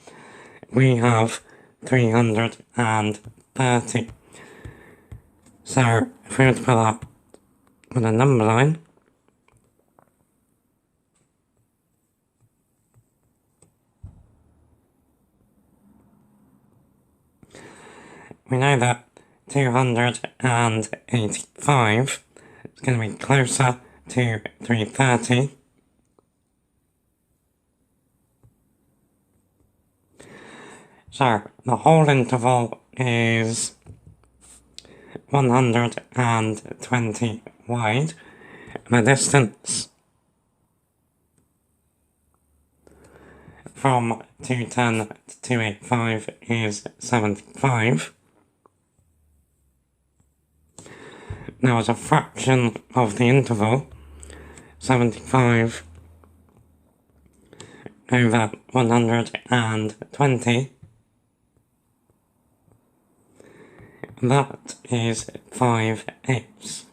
we have 330. So if we were to put that on a number line, we know that 285 is going to be closer to 330. So the whole interval is 120 wide. The distance from 210 to 285 is 75. Now as a fraction of the interval, 75 over 120, that is 5/8.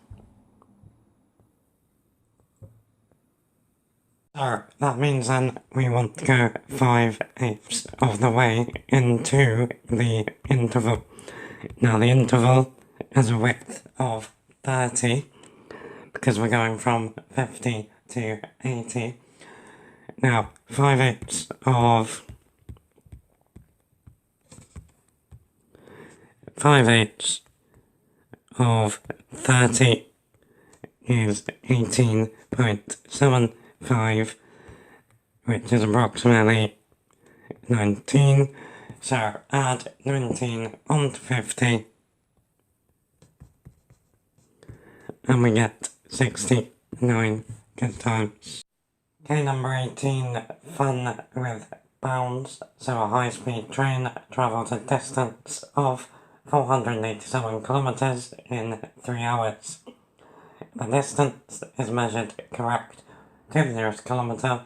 So that means then we want to go 5/8 of the way into the interval. Now the interval has a width of 30 because we're going from 50 to 80. Now 5/8 of 30 is 18.75, which is approximately 19. So add 19 onto 50 and we get 69. Good times. Okay, number 18, fun with bounds. So a high-speed train travels a distance of 487 kilometers in 3 hours. The distance is measured correct to the nearest kilometer.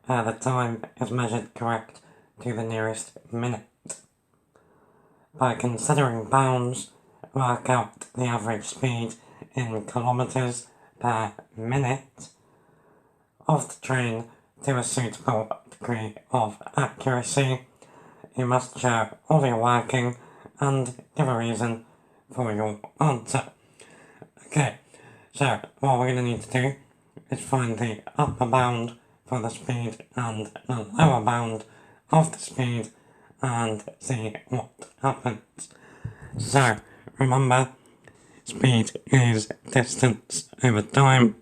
The time is measured correct to the nearest minute. By considering bounds, work out the average speed in kilometers per minute of the train to a suitable degree of accuracy. You must show all your working and give a reason for your answer. Okay, so what we're going to need to do is find the upper bound for the speed and the lower bound of the speed and see what happens. So remember, speed is distance over time,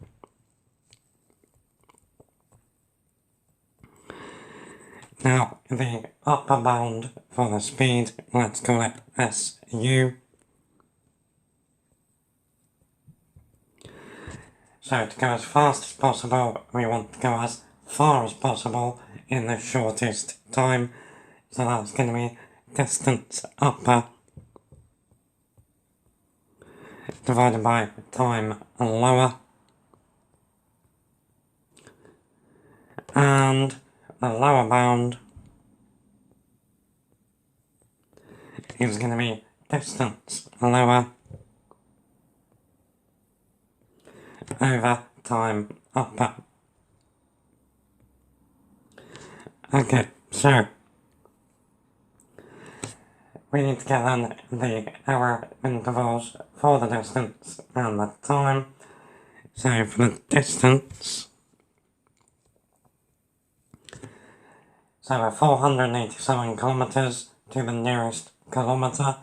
Now, the upper bound for the speed, let's call it SU. So to go as fast as possible, we want to go as far as possible in the shortest time. So that's going to be distance upper divided by time lower. And the lower bound is going to be distance lower over time upper. Okay, so we need to get then the error intervals for the distance and the time. So for the distance, so we're 487 kilometres to the nearest kilometre,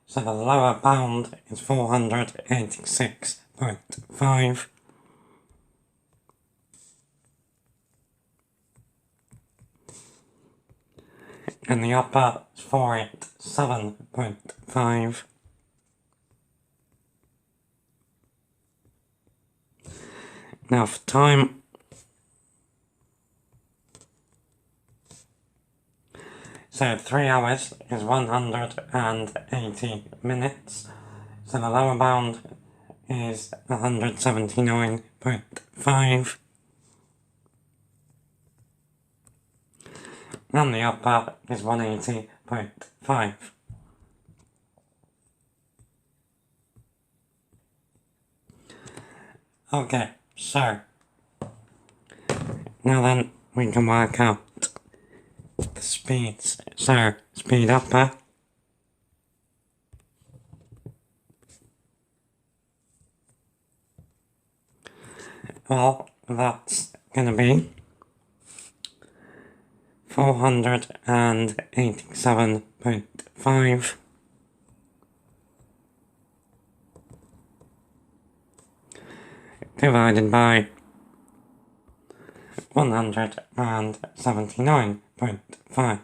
so the lower bound is 486.5. And the upper is 487.5. Now for time, so 3 hours is 180 minutes, so the lower bound is 179.5. And the upper is 180.5. Okay, so now then we can work out the speeds. So speed upper well, that's going to be 487.5 divided by 179.5.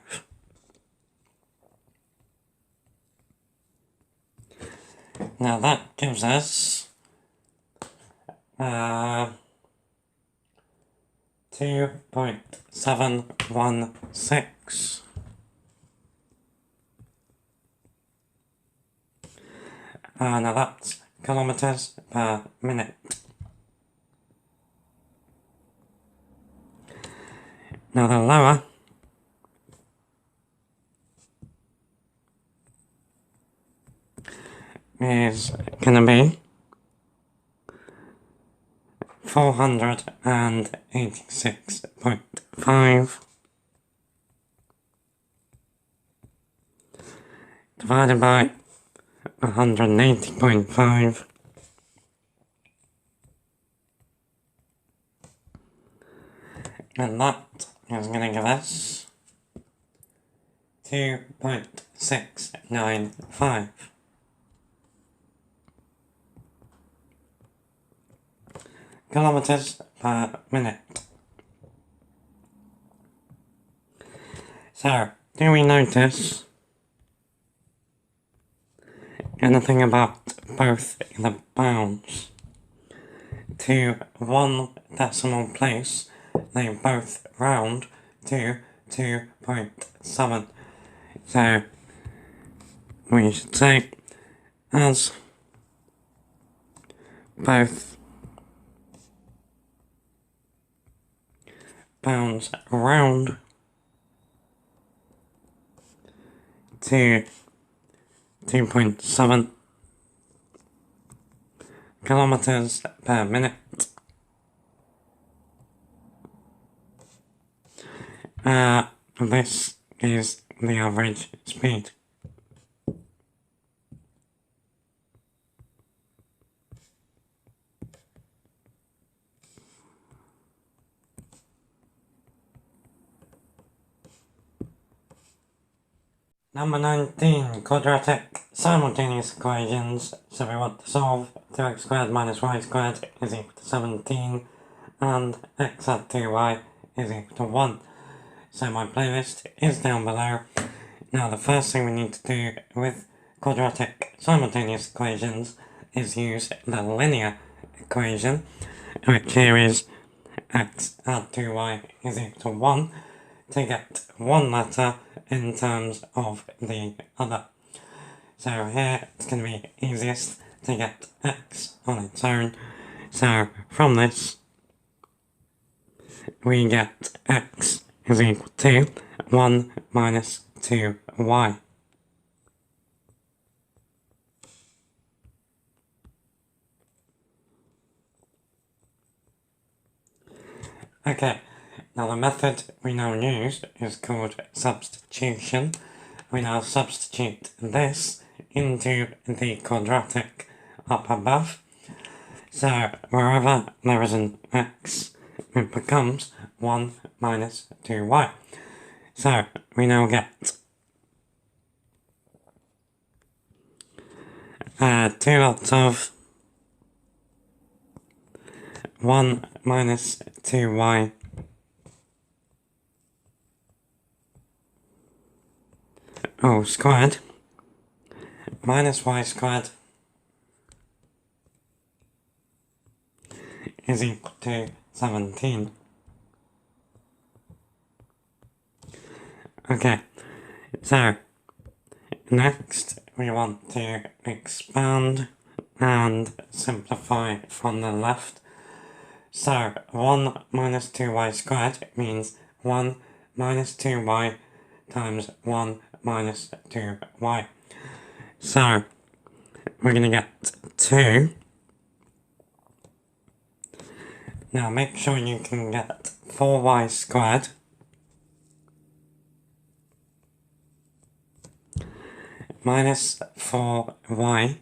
Now that gives us 2.716. Now that's kilometres per minute. Now the lower is going to be 486.5 divided by 180.5. And that is going to give us 2.695 kilometers per minute. So, do we notice anything about both the bounds? To one decimal place, they both round to 2.7. So, we should say, as both bounds round to 2.7 kilometers per minute. This is the average speed. Number 19, quadratic simultaneous equations. So we want to solve 2x squared minus y squared is equal to 17 and x at 2y is equal to 1. so my playlist is down below. Now the first thing we need to do with quadratic simultaneous equations is use the linear equation, which here is x add 2y is equal to 1, to get one letter in terms of the other. So here it's going to be easiest to get x on its own. So from this we get x is equal to 1 minus 2y. Okay, now the method we now use is called substitution. We now substitute this into the quadratic up above. So wherever there is an x, it becomes 1 minus 2y. So we now get 2 lots of 1 minus 2y all squared minus y squared is equal to 17. Okay, so next we want to expand and simplify from the left. So 1 minus 2y squared means 1 minus 2y times 1 minus 2y. So we're going to get 2. Now make sure you can get 4y squared minus 4y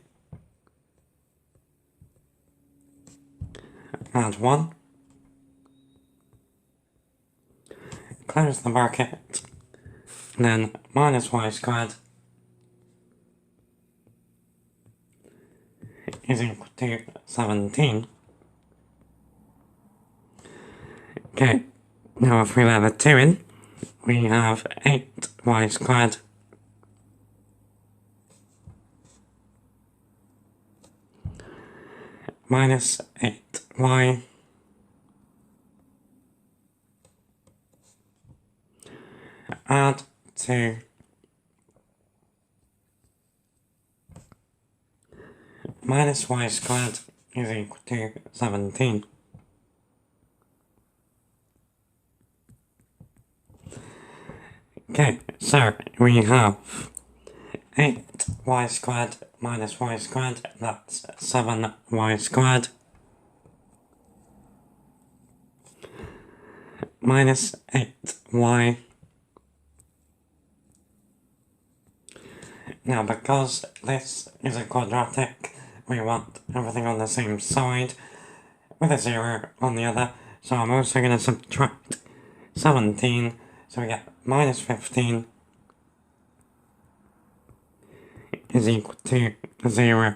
add 1, close the bracket, then minus y squared is equal to 17. Okay, now if we let the 2 in, we have 8y squared minus 8y add 2 minus y squared is equal to 17. Okay, so we have 8y squared minus y squared, that's 7y squared, minus 8y. Now because this is a quadratic, we want everything on the same side, with a 0 on the other, so I'm also going to subtract 17, so we get minus 15 is equal to 0.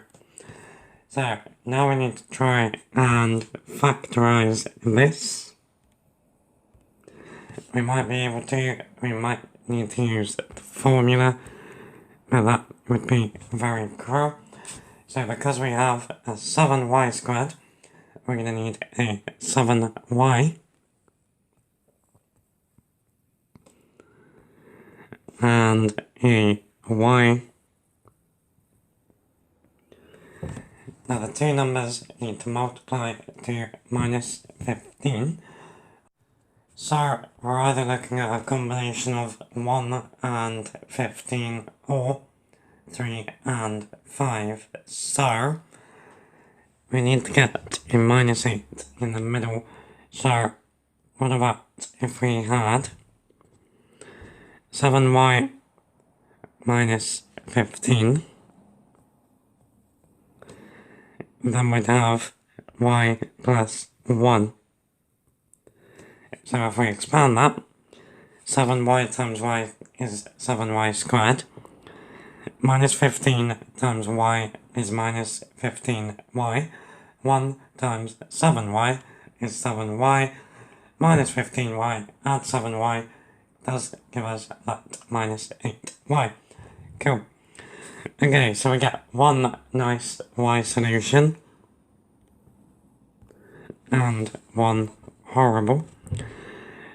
So now we need to try and factorize this. We might be able to, we might need to use the formula, but that would be very cruel. So because we have a 7y squared, we're going to need a 7y and a y. Now the two numbers need to multiply to minus 15. So we're either looking at a combination of 1 and 15 or 3 and 5. So we need to get a minus 8 in the middle. So what about if we had 7y minus 15, then we'd have y plus 1. So if we expand that, 7y times y is 7y squared, minus 15 times y is minus 15y, 1 times 7y is 7y, minus 15y, add 7y, does give us that minus 8y. Cool. Okay, so we get one nice y solution and one horrible.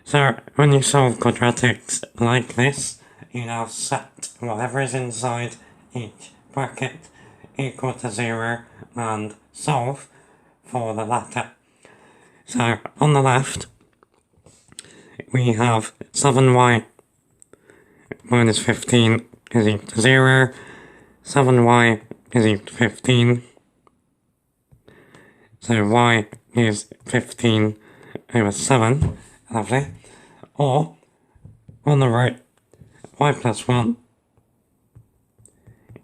So when you solve quadratics like this, you now set whatever is inside each bracket equal to 0 and solve for the latter. So on the left, we have 7y minus 15 is equal to 0, 7y is equal to 15, so y is 15 over 7, lovely, or on the right, y plus 1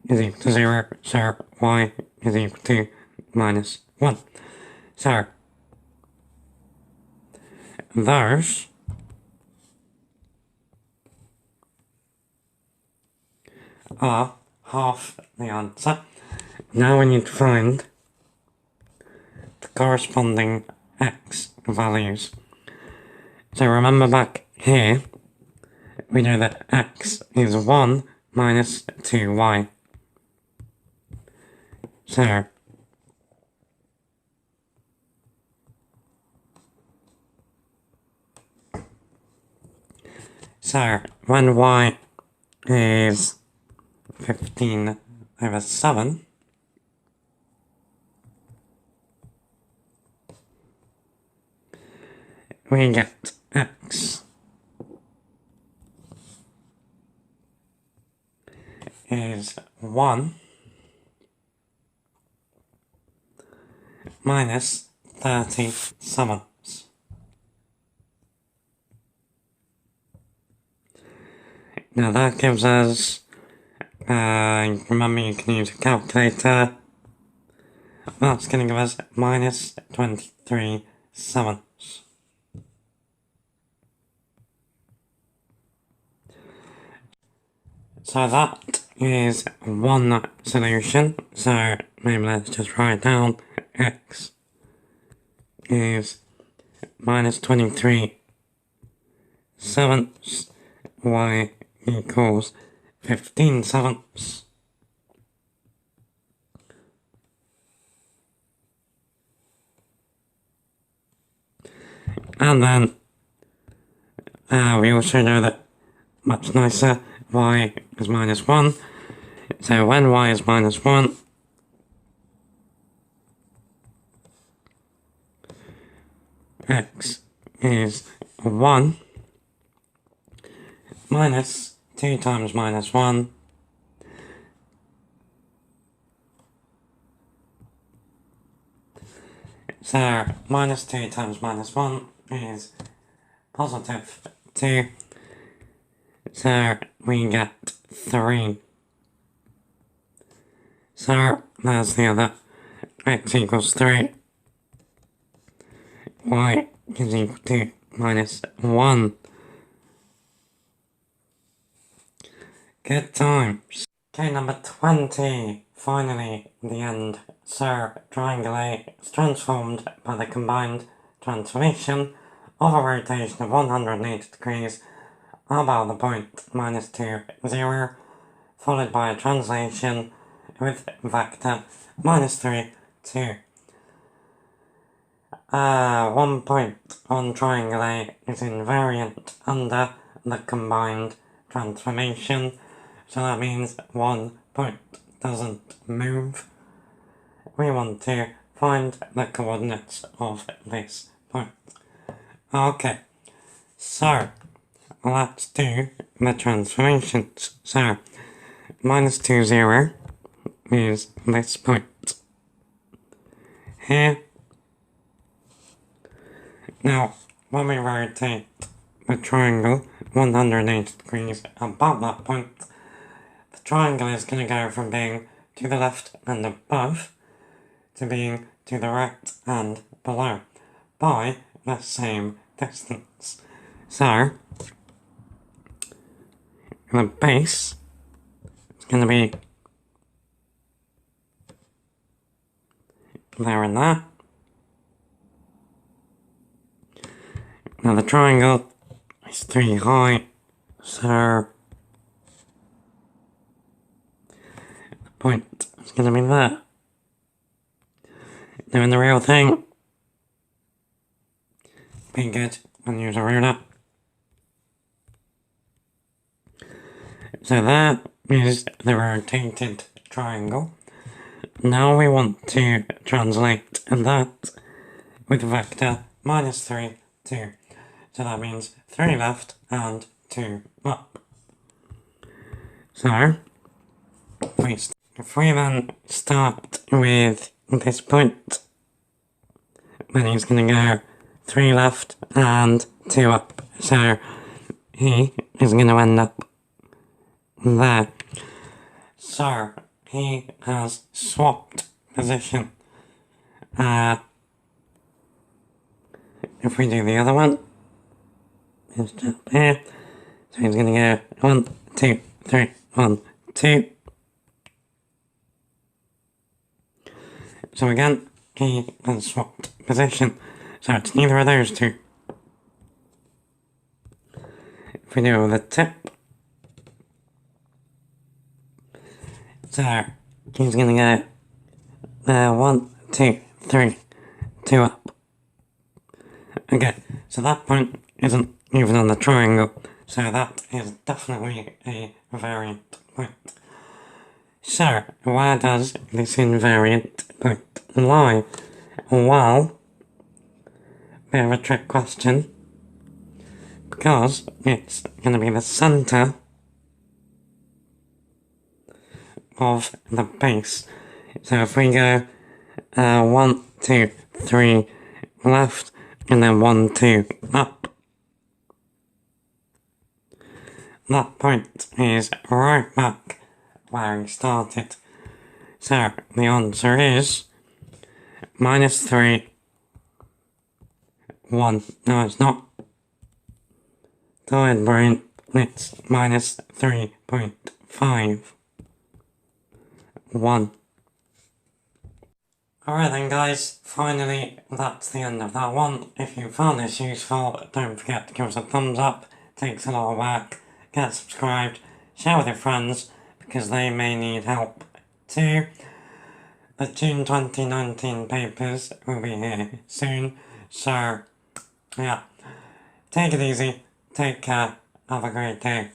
is equal to 0, so y is equal to minus 1. So those are half the answer. Now we need to find the corresponding x values. So remember back here, we know that x is 1 minus 2y. So when y is 15 over 7, we get x is 1 minus 37. Now that gives us, remember you can use a calculator, that's going to give us minus 23 sevenths. So that is one solution, so maybe let's just write down x is minus 23 sevenths, y equals 15 sevenths. And then we also know that much nicer, y is minus 1. So when y is minus 1, x is 1 minus 2 times minus 1 so minus 2 times minus 1 is positive 2, so we get 3. So there's the other, x equals 3, y is equal to minus 1. Good times. Okay, number 20. Finally, the end. So, triangle A is transformed by the combined transformation of a rotation of 180 degrees about the point minus 2, 0, followed by a translation with vector minus 3, 2. 1 point on triangle A is invariant under the combined transformation. So that means 1 point doesn't move. We want to find the coordinates of this point. Okay, so let's do the transformations. So minus 2, 0 is this point here. Now, when we rotate the triangle 180 degrees above that point, the triangle is going to go from being to the left and above to being to the right and below by the same distance. So, the base is going to be there and there. Now the triangle is 3 high So the point is going to be there. Doing the real thing. Be good and use a ruler. So that is the rotated triangle. Now we want to translate that with vector -3, 2. So that means 3 left and 2 up. So, if we then start with this point, then he's going to go 3 left and 2 up. So, he is going to end up there. So, he has swapped position. If we do the other one, it's just here. So he's going to go 1, 2, 3, 1, 2. So again, he has swapped position. So it's neither of those two. If we do the tip, so he's going to go 1, 2, 3, 2 up. Okay, so that point isn't even on the triangle, so that is definitely a variant point. So, where does this invariant point lie? Well, bit of a trick question, because it's going to be the centre of the base. So if we go 1, 2, 3 left, and then 1, 2 up, that point is right back where he started. So the answer is -3, 1. No, it's not. Tired brain, it's -3.5, 1. Alright then guys, finally that's the end of that one. If you found this useful, don't forget to give us a thumbs up. It takes a lot of work. Get subscribed, share with your friends, because they may need help too. The June 2019 papers will be here soon, so yeah. Take it easy, take care, have a great day.